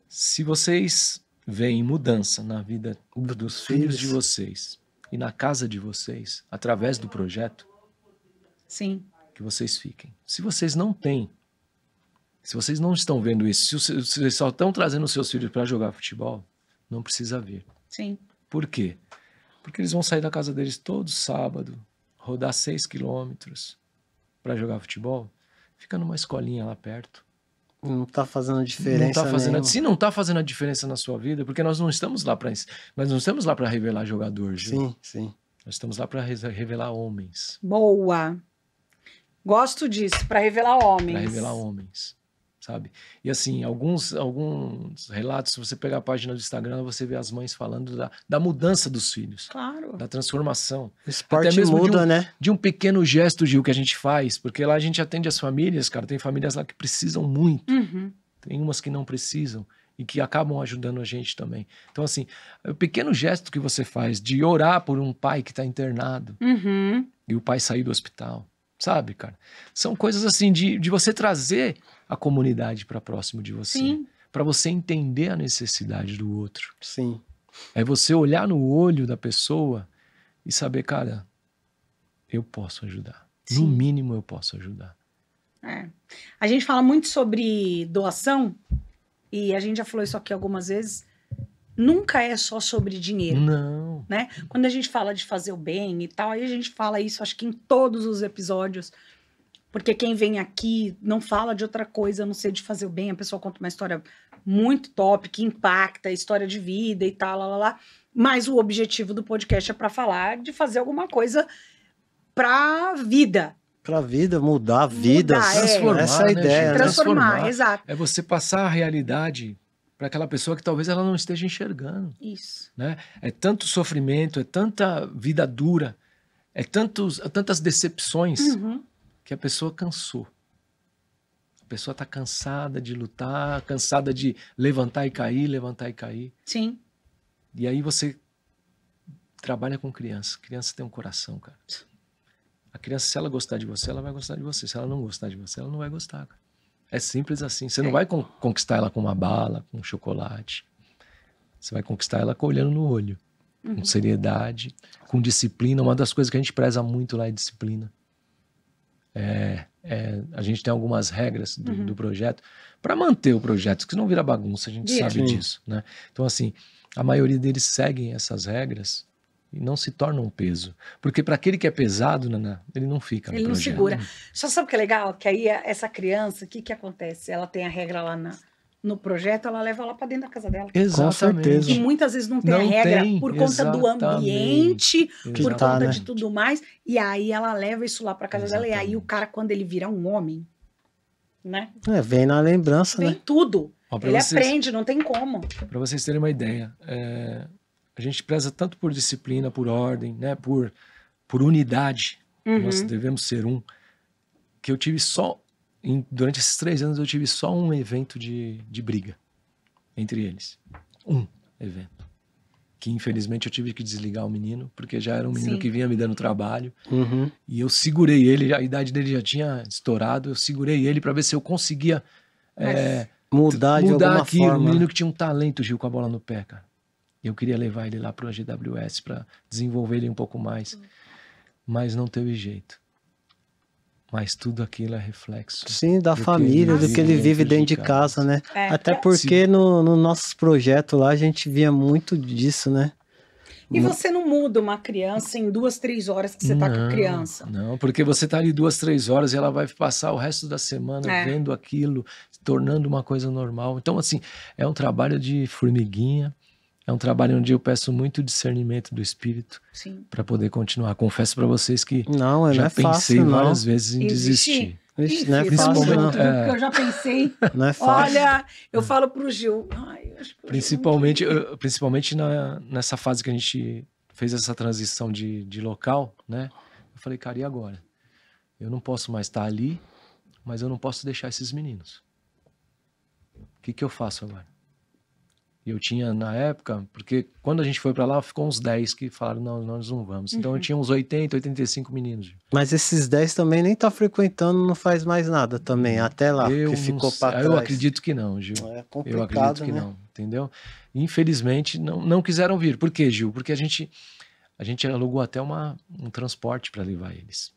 se vocês veem mudança na vida dos filhos de vocês e na casa de vocês, através do projeto, Sim. que vocês fiquem. Se vocês não têm, se vocês não estão vendo isso, se vocês só estão trazendo os seus filhos para jogar futebol, não precisa vir. Sim. Por quê? Porque eles vão sair da casa deles todo sábado, rodar 6 quilômetros para jogar futebol, fica numa escolinha lá perto. Não tá fazendo diferença Não tá fazendo, nenhuma. se não tá fazendo a diferença na sua vida, porque nós não estamos lá para revelar jogador, Gil. Sim, sim. Nós estamos lá para revelar homens, Boa. Gosto disso, para revelar homens. para revelar homens, sabe? E assim, alguns relatos, se você pegar a página do Instagram, você vê as mães falando da mudança dos filhos, Claro. da transformação. O esporte Até mesmo muda, né? De um pequeno gesto, Gil, que a gente faz, porque lá a gente atende as famílias, cara, tem famílias lá que precisam muito, Uhum. tem umas que não precisam e que acabam ajudando a gente também. Então, assim, o pequeno gesto que você faz de orar por um pai que está internado Uhum. e o pai sair do hospital, sabe, cara? São coisas assim de você trazer a comunidade para próximo de você, Sim. para você entender a necessidade do outro. Sim. É você olhar no olho da pessoa e saber, cara, eu posso ajudar. Sim. No mínimo eu posso ajudar. É. A gente fala muito sobre doação, e a gente já falou isso aqui algumas vezes. Nunca é só sobre dinheiro, Não. né? Quando a gente fala de fazer o bem e tal, aí a gente fala isso, acho que em todos os episódios, porque quem vem aqui não fala de outra coisa, a não ser de fazer o bem. A pessoa conta uma história muito top, que impacta a história de vida e tal, lá. Mas o objetivo do podcast é para falar de fazer alguma coisa pra vida. Pra vida, mudar vidas. Mudar, Transformar, Essa é a né, ideia, gente? né? Transformar, exato. É você passar a realidade para aquela pessoa que talvez ela não esteja enxergando, Isso. né? É tanto sofrimento, é tanta vida dura, é tantas decepções Uhum. que a pessoa cansou. A pessoa está cansada de lutar, cansada de levantar e cair, levantar e cair. Sim. E aí você trabalha com criança. Criança tem um coração, cara. A criança, se ela gostar de você, ela vai gostar de você. Se ela não gostar de você, ela não vai gostar, cara. É simples assim. Você não vai conquistar ela com uma bala, com um chocolate. Você vai conquistar ela olhando no olho. Com seriedade, com disciplina. Uma das coisas que a gente preza muito lá é disciplina. A gente tem algumas regras do projeto para manter o projeto, porque senão vira bagunça, a gente Vira. sabe Sim. disso, né? Então, assim, a maioria deles seguem essas regras e não se tornam um peso. Porque para aquele que é pesado, Naná, ele não fica no Ele não projeto. segura. Só sabe o que é legal? Que aí essa criança, o que acontece? Ela tem a regra lá no projeto, ela leva lá para dentro da casa dela. Exatamente. certeza. Que muitas vezes não tem Não a regra tem, por conta do exatamente. ambiente, Que por tá, conta né? de tudo mais. E aí ela leva isso lá para casa dela. E aí Exatamente. o cara, quando ele vira um homem, né? Vem na lembrança, Vem né? tudo. Ó, pra Ele vocês- aprende, não tem como. Para vocês terem uma ideia, a gente preza tanto por disciplina, por ordem, né, por unidade. Nós devemos ser um. Que eu tive durante esses 3 anos, eu tive só um evento de briga entre eles. Um evento. Que infelizmente eu tive que desligar o menino, porque já era um menino Sim. que vinha me dando trabalho. Uhum. E eu segurei ele, a idade dele já tinha estourado, eu segurei ele para ver se eu conseguia Mudar de mudar alguma aquilo. Um forma. menino que tinha um talento, Gil, com a bola no pé, cara. Eu queria levar ele lá pro GWS para desenvolver ele um pouco mais. Mas não teve jeito. Mas tudo aquilo é reflexo. Sim, da do que família, ele do que ele vive dentro de casa, né? É. Até porque no nossos projetos lá a gente via muito disso, né? E você não muda uma criança em 2, 3 horas que você tá com a criança. Não, porque você tá ali 2, 3 horas e ela vai passar o resto da semana vendo aquilo, se tornando uma coisa normal. Então, assim, é um trabalho de formiguinha, é um trabalho onde eu peço muito discernimento do espírito Sim. para poder continuar. Confesso para vocês que Não, já não é pensei fácil, não. várias vezes em Existe desistir. Vixe, não é Fala fácil, muito, não. porque eu já pensei. Não é fácil. Olha, eu falo pro Gil. Ai, eu acho que o Principalmente nessa fase que a gente fez essa transição de local, né? Eu falei, cara, e agora? Eu não posso mais estar ali, mas eu não posso deixar esses meninos. O que eu faço agora? E eu tinha, na época, porque quando a gente foi pra lá, ficou uns 10 que falaram, não, nós não vamos. Então eu tinha uns 80, 85 meninos. Mas esses 10 também nem tá frequentando, não faz mais nada também, até lá, Eu porque ficou pra trás. Eu acredito que não, Gil. É Eu complicado, acredito que né? não, entendeu? Infelizmente, não quiseram vir. Por quê, Gil? Porque a gente alugou até um transporte para levar eles.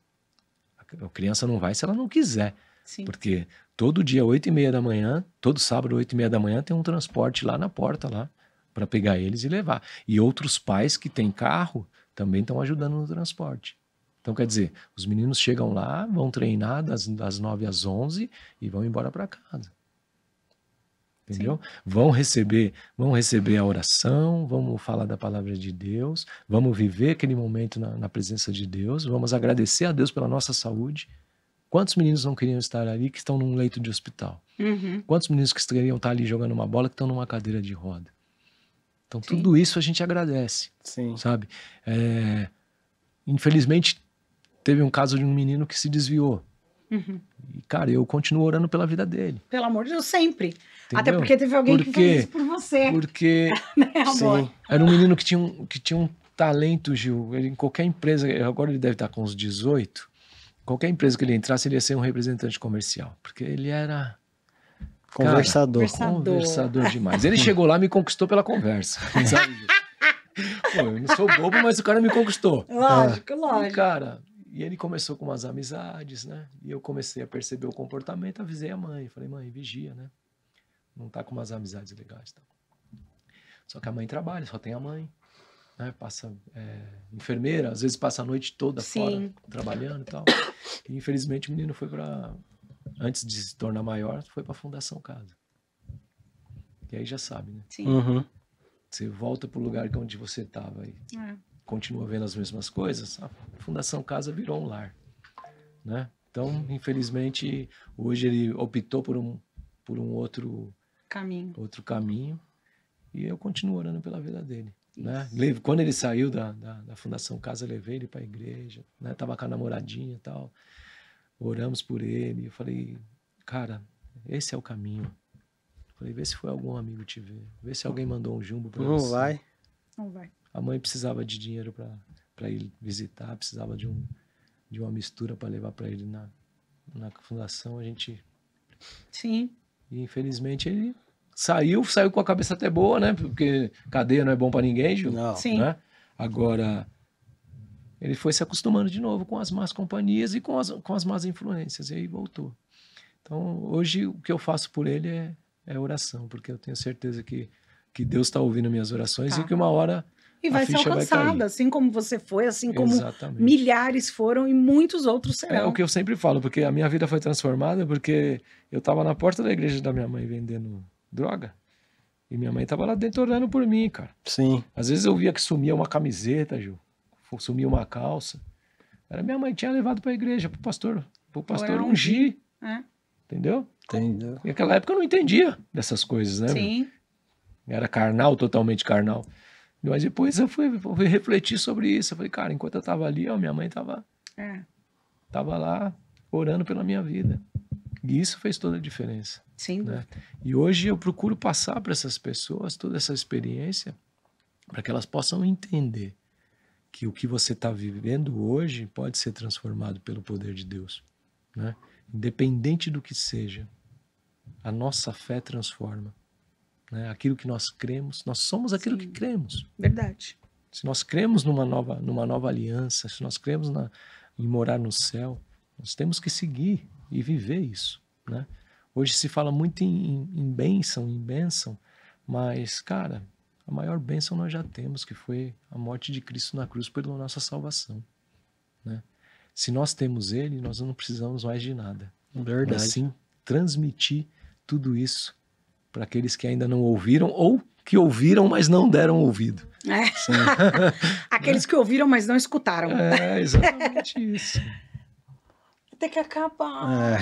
A criança não vai se ela não quiser. Sim. Porque todo dia, 8h30 da manhã, todo sábado, 8h30 da manhã, tem um transporte lá na porta, lá, para pegar eles e levar. E outros pais que têm carro também estão ajudando no transporte. Então, quer dizer, os meninos chegam lá, vão treinar das 9 às 11 e vão embora para casa. Entendeu? Vão receber a oração, vamos falar da palavra de Deus, vamos viver aquele momento na presença de Deus, vamos agradecer a Deus pela nossa saúde. Quantos meninos não queriam estar ali que estão num leito de hospital? Uhum. Quantos meninos que queriam estar ali jogando uma bola que estão numa cadeira de roda? Então, tudo isso a gente agradece, Sim. sabe? Infelizmente, teve um caso de um menino que se desviou. Uhum. E, cara, eu continuo orando pela vida dele. Pelo amor de Deus, sempre. Entendeu? Até porque teve alguém que fez isso por você. Porque Né, amor? Sim. era um menino que tinha um talento, Gil. Ele, em qualquer empresa, agora ele deve estar com uns 18, qualquer empresa que ele entrasse, ele ia ser um representante comercial. Porque ele era... Conversador. Cara, conversador demais. Ele chegou lá e me conquistou pela conversa. Sabe, Gil? Pô, eu não sou bobo, mas o cara me conquistou. Lógico, E, lógico. cara, e ele começou com umas amizades, né? E eu comecei a perceber o comportamento, avisei a mãe. Falei, mãe, vigia, né? Não tá com umas amizades legais. Tá? Só que a mãe trabalha, só tem a mãe. Né? Passa enfermeira, às vezes passa a noite toda fora, trabalhando e tal. E infelizmente o menino foi para... Antes de se tornar maior, foi para a Fundação Casa. E aí já sabe, né? Sim. Uhum. Você volta pro lugar onde você estava e continua vendo as mesmas coisas, a Fundação Casa virou um lar, né? Então, infelizmente, hoje ele optou por um outro caminho e eu continuo orando pela vida dele, né? Quando ele saiu da Fundação Casa, levei ele para a igreja, né? Tava com a namoradinha e tal, oramos por ele, eu falei, cara, esse é o caminho. Falei, vê se foi algum amigo te ver. Vê se alguém mandou um jumbo pra você. Não vai. A mãe precisava de dinheiro para ir visitar, precisava de uma mistura para levar para ele na fundação. A gente... Sim. E infelizmente ele saiu com a cabeça até boa, né? Porque cadeia não é bom para ninguém, Gil. Não. Sim. Né? Agora, ele foi se acostumando de novo com as más companhias e com as más influências. E aí voltou. Então, hoje, o que eu faço por ele é oração, porque eu tenho certeza que Deus está ouvindo minhas orações e que uma hora e vai a ser ficha alcançada, vai cair. assim como você foi, assim como Exatamente. milhares foram e muitos outros serão. É o que eu sempre falo, porque a minha vida foi transformada porque eu estava na porta da igreja da minha mãe vendendo droga e minha mãe estava lá dentro orando por mim, cara. Sim. Às vezes eu via que sumia uma camiseta, Gil, sumia uma calça. Era minha mãe que tinha levado para a igreja, pro pastor ungir. Entendeu? Entendeu? E naquela época eu não entendia dessas coisas, né? Sim. Era carnal, totalmente carnal. Mas depois eu fui refletir sobre isso. Eu falei, cara, enquanto eu tava ali, minha mãe tava lá orando pela minha vida. E isso fez toda a diferença. Sim. Né? E hoje eu procuro passar para essas pessoas toda essa experiência para que elas possam entender que o que você está vivendo hoje pode ser transformado pelo poder de Deus. Né? Independente do que seja, a nossa fé transforma. Né? Aquilo que nós cremos, nós somos aquilo que cremos. Verdade. Se nós cremos numa nova aliança, se nós cremos em morar no céu, nós temos que seguir e viver isso. Né? Hoje se fala muito em bênção, mas, cara, a maior bênção nós já temos, que foi a morte de Cristo na cruz pela nossa salvação. Né? Se nós temos Ele, nós não precisamos mais de nada. Verdade. Mas sim transmitir tudo isso para aqueles que ainda não ouviram ou que ouviram, mas não deram ouvido. Aqueles que ouviram, mas não escutaram. É exatamente isso. ter que acabar.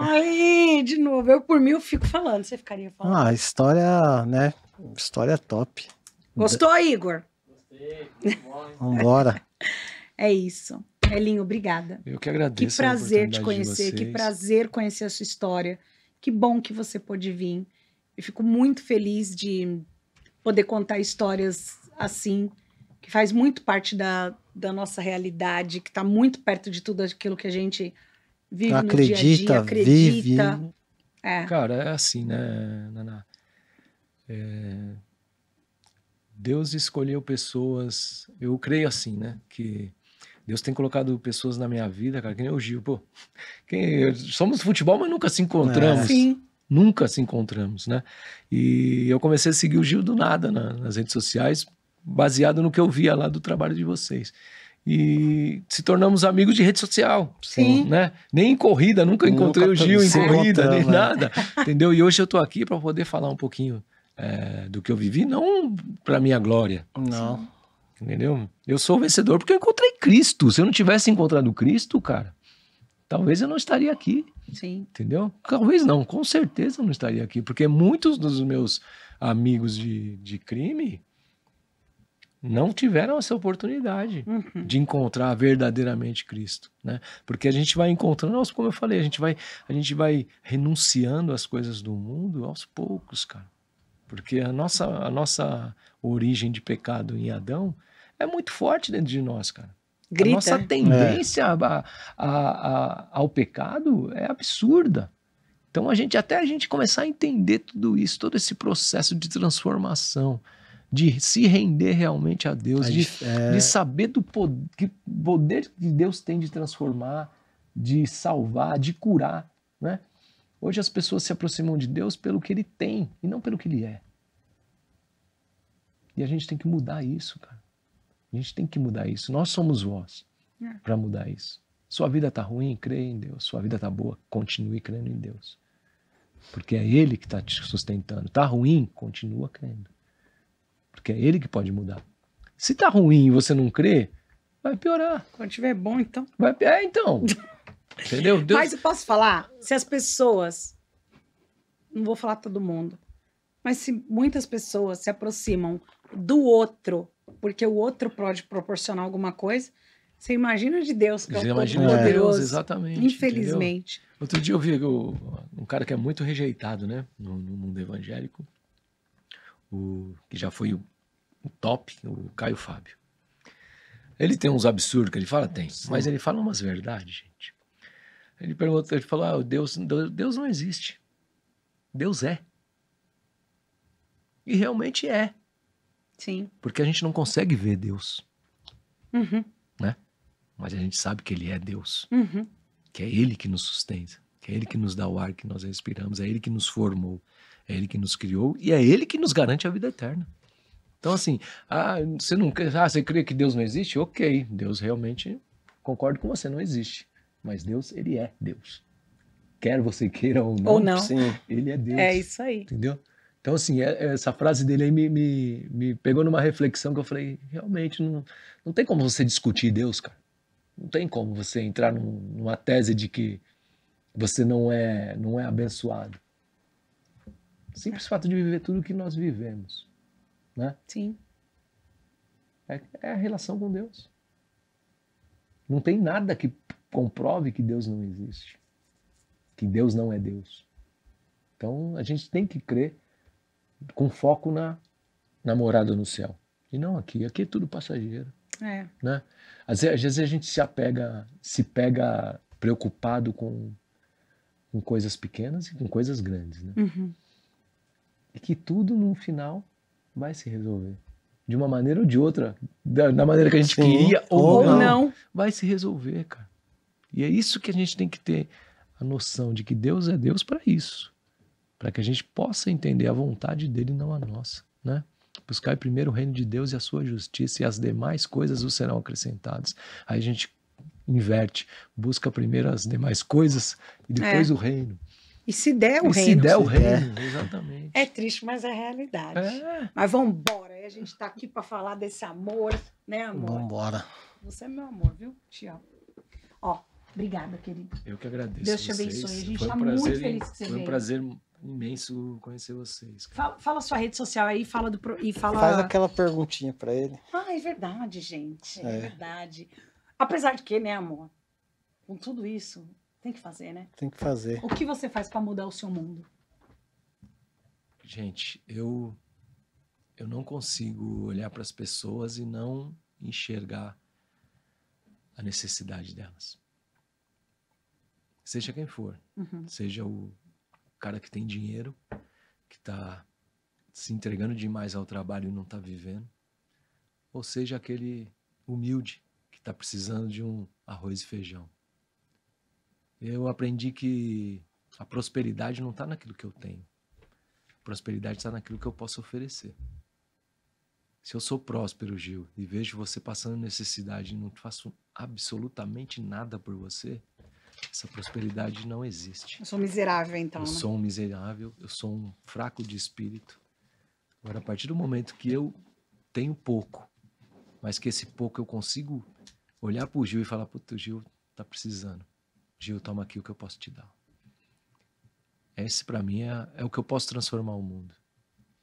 Ai, de novo. Eu, por mim, eu fico falando. Você ficaria falando. Ah, história, né? História top. Gostou, Igor? Vambora. É isso. Elinho, obrigada. Eu que Que agradeço. a prazer te oportunidade de conhecer, que vocês. prazer conhecer a sua história. Que bom que você pôde vir. Eu fico muito feliz de poder contar histórias assim, que faz muito parte da nossa realidade, que está muito perto de tudo aquilo que a gente vive no dia a dia, acredita. Vive. É, Cara, é assim, né, Naná? Deus escolheu pessoas. Eu creio assim, né? Que Deus tem colocado pessoas na minha vida, cara, que nem o Gil. Pô, somos futebol, mas nunca se encontramos. sim. Nunca se encontramos, né? E eu comecei a seguir o Gil do nada nas redes sociais, baseado no que eu via lá do trabalho de vocês. E se tornamos amigos de rede social. Sim. Né? Nem em corrida, nunca encontrei o Gil em se corrida, nem encontramos, né? nada. Entendeu? E hoje eu tô aqui para poder falar um pouquinho do que eu vivi, não para minha glória. Não. Entendeu? Eu sou vencedor porque eu encontrei Cristo. Se eu não tivesse encontrado Cristo, cara, talvez eu não estaria aqui. Sim. Entendeu? Talvez não, com certeza eu não estaria aqui, porque muitos dos meus amigos de crime não tiveram essa oportunidade de encontrar verdadeiramente Cristo, né? Porque a gente vai encontrando, como eu falei, a gente vai renunciando às coisas do mundo aos poucos, cara. Porque a nossa origem de pecado em Adão é muito forte dentro de nós, cara. Grita. A nossa tendência ao pecado é absurda. Então, até a gente começar a entender tudo isso, todo esse processo de transformação, de se render realmente a Deus, de saber do poder que Deus tem de transformar, de salvar, de curar, né? Hoje as pessoas se aproximam de Deus pelo que Ele tem e não pelo que Ele é. E a gente tem que mudar isso, cara. A gente tem que mudar isso. Nós somos voz para mudar isso. Sua vida tá ruim, creia em Deus. Sua vida tá boa, continue crendo em Deus. Porque é Ele que está te sustentando. Tá ruim, continua crendo. Porque é Ele que pode mudar. Se tá ruim e você não crê, vai piorar. Quando tiver bom, então. Então. Entendeu? Deus... Mas eu posso falar, se as pessoas, não vou falar todo mundo, mas se muitas pessoas se aproximam do outro, porque o outro pode proporcionar alguma coisa, você imagina de Deus, que é o Todo-Poderoso. Exatamente. Infelizmente. Entendeu? Outro dia eu vi um cara que é muito rejeitado, né, no mundo evangélico, que já foi o top, o Caio Fábio. Ele tem uns absurdos que ele fala? Tem. Sim. Mas ele fala umas verdades, gente. Ele falou, Deus não existe. Deus é. E realmente é. Sim. Porque a gente não consegue ver Deus. Uhum. Né? Mas a gente sabe que Ele é Deus. Uhum. Que é Ele que nos sustenta. Que é Ele que nos dá o ar que nós respiramos. É Ele que nos formou. É Ele que nos criou. E é Ele que nos garante a vida eterna. Então, assim, você crê que Deus não existe? Ok, Deus realmente, concordo com você, não existe. Mas Deus, Ele é Deus. Quer você queira ou não, sim. Ele é Deus. É isso aí. Entendeu? Então, assim, essa frase dele aí me pegou numa reflexão que eu falei, realmente, não tem como você discutir Deus, cara. Não tem como você entrar numa tese de que você não é abençoado. Simples fato de viver tudo o que nós vivemos. Né? Sim. É a relação com Deus. Não tem nada que comprove que Deus não existe. Que Deus não é Deus. Então, a gente tem que crer com foco na morada no céu. E não aqui. Aqui é tudo passageiro. Né? Às vezes a gente se pega preocupado com coisas pequenas e com coisas grandes. Né? Uhum. E que tudo, no final, vai se resolver. De uma maneira ou de outra. Da maneira que a gente queria ou não. Vai se resolver, cara. E é isso que a gente tem que ter a noção de que Deus é Deus para isso. Para que a gente possa entender a vontade dele e não a nossa. Né? Buscar primeiro o reino de Deus e a sua justiça, e as demais coisas os serão acrescentadas. Aí a gente inverte. Busca primeiro as demais coisas e depois o reino. E se der o reino. Se der o reino, exatamente. É triste, mas é realidade. Mas vamos embora. A gente tá aqui para falar desse amor, né, amor? Vambora. Você é meu amor, viu? Te amo. Ó, Obrigada, querido. Eu que agradeço. Deus te vocês. abençoe. A gente Foi está um muito prazer, feliz que você Foi veio. um prazer imenso conhecer vocês. Cara. Fala sua rede social aí, fala. Faz aquela perguntinha pra ele. Ah, é verdade, gente. É verdade. Apesar de que, né, amor? Com tudo isso, tem que fazer, né? Tem que fazer. O que você faz para mudar o seu mundo? Gente, eu não consigo olhar para as pessoas e não enxergar a necessidade delas. Seja quem for. Seja o cara que tem dinheiro, que está se entregando demais ao trabalho e não está vivendo. Ou seja aquele humilde que está precisando de um arroz e feijão. Eu aprendi que a prosperidade não está naquilo que eu tenho. A prosperidade está naquilo que eu posso oferecer. Se eu sou próspero, Gil, e vejo você passando necessidade e não faço absolutamente nada por você, essa prosperidade não existe. Eu sou miserável, então. Eu sou um miserável, eu sou um fraco de espírito. Agora, a partir do momento que eu tenho pouco, mas que esse pouco eu consigo olhar pro Gil e falar, puta, o Gil tá precisando. Gil, toma aqui o que eu posso te dar. Esse, para mim, é o que eu posso transformar o mundo.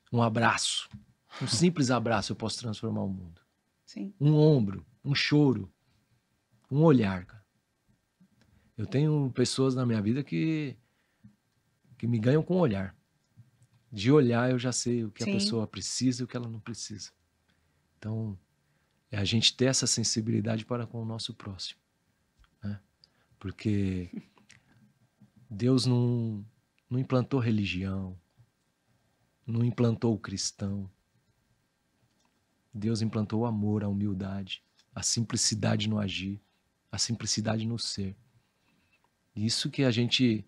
Um abraço. Um simples abraço eu posso transformar o mundo. Sim. Um ombro, um choro, um olhar, cara. Eu tenho pessoas na minha vida que me ganham com o olhar. De olhar eu já sei o que a pessoa precisa e o que ela não precisa. Então, é a gente ter essa sensibilidade para com o nosso próximo. Né? Porque Deus não implantou religião, não implantou o cristão. Deus implantou o amor, a humildade, a simplicidade no agir, a simplicidade no ser. Isso que a gente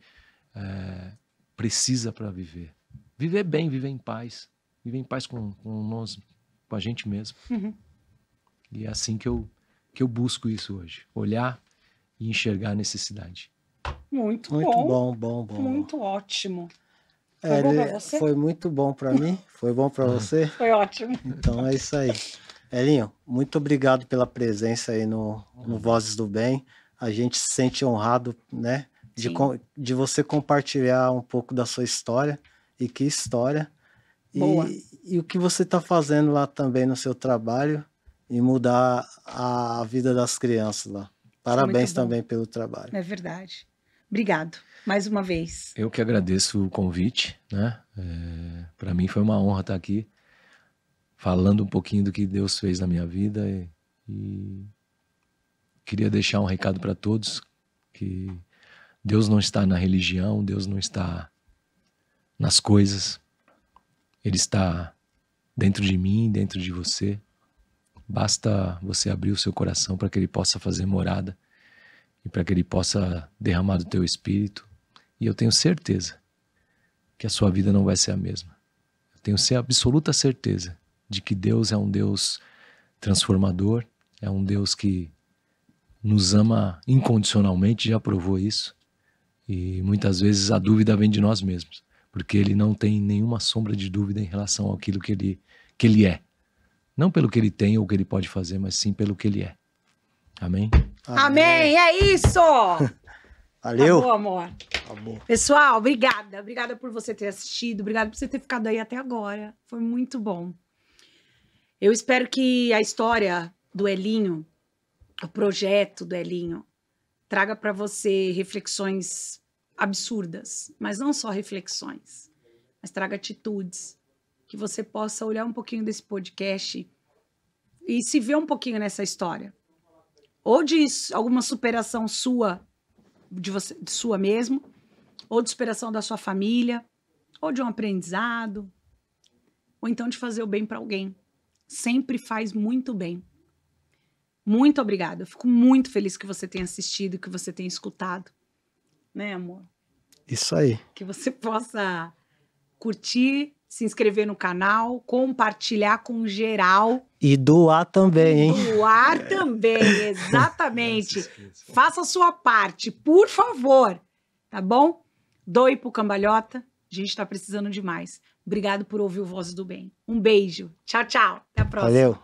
precisa para viver. Viver bem, viver em paz. Viver em paz com nós, com a gente mesmo. E é assim que eu busco isso hoje. Olhar e enxergar a necessidade. Muito bom. Muito ótimo. Foi bom pra você? Foi muito bom para mim. Foi bom para você? Foi ótimo. Então é isso aí. Elinho, muito obrigado pela presença aí no Vozes do Bem. A gente se sente honrado, né? De você compartilhar um pouco da sua história. E que história. E o que você está fazendo lá também no seu trabalho e mudar a vida das crianças lá. Parabéns também pelo trabalho. É verdade. Obrigado, mais uma vez. Eu que agradeço o convite, né? Para mim foi uma honra estar aqui falando um pouquinho do que Deus fez na minha vida e queria deixar um recado para todos que Deus não está na religião, Deus não está nas coisas, Ele está dentro de mim, dentro de você. Basta você abrir o seu coração para que Ele possa fazer morada e para que Ele possa derramar do teu espírito. E eu tenho certeza que a sua vida não vai ser a mesma. Eu tenho absoluta certeza de que Deus é um Deus transformador, é um Deus que nos ama incondicionalmente, já provou isso. E muitas vezes a dúvida vem de nós mesmos, porque Ele não tem nenhuma sombra de dúvida em relação àquilo que ele é. Não pelo que Ele tem ou o que Ele pode fazer, mas sim pelo que Ele é. Amém? Amém, é isso! Valeu! Acabou, amor. Acabou. Pessoal, obrigada. Obrigada por você ter assistido, obrigada por você ter ficado aí até agora. Foi muito bom. Eu espero que a história do Elinho, o projeto do Elinho, traga para você reflexões absurdas, mas não só reflexões, mas traga atitudes, que você possa olhar um pouquinho desse podcast e se ver um pouquinho nessa história. Ou de alguma superação sua, de sua mesmo, ou de superação da sua família, ou de um aprendizado, ou então de fazer o bem para alguém. Sempre faz muito bem. Muito obrigada. Eu fico muito feliz que você tenha assistido, que você tenha escutado. Né, amor? Isso aí. Que você possa curtir, se inscrever no canal, compartilhar com geral. E doar também, hein? Doar também, exatamente. Faça a sua parte, por favor. Tá bom? Doe pro Cambalhota. A gente tá precisando demais. Obrigado por ouvir o Vozes do Bem. Um beijo. Tchau, tchau. Até a próxima. Valeu.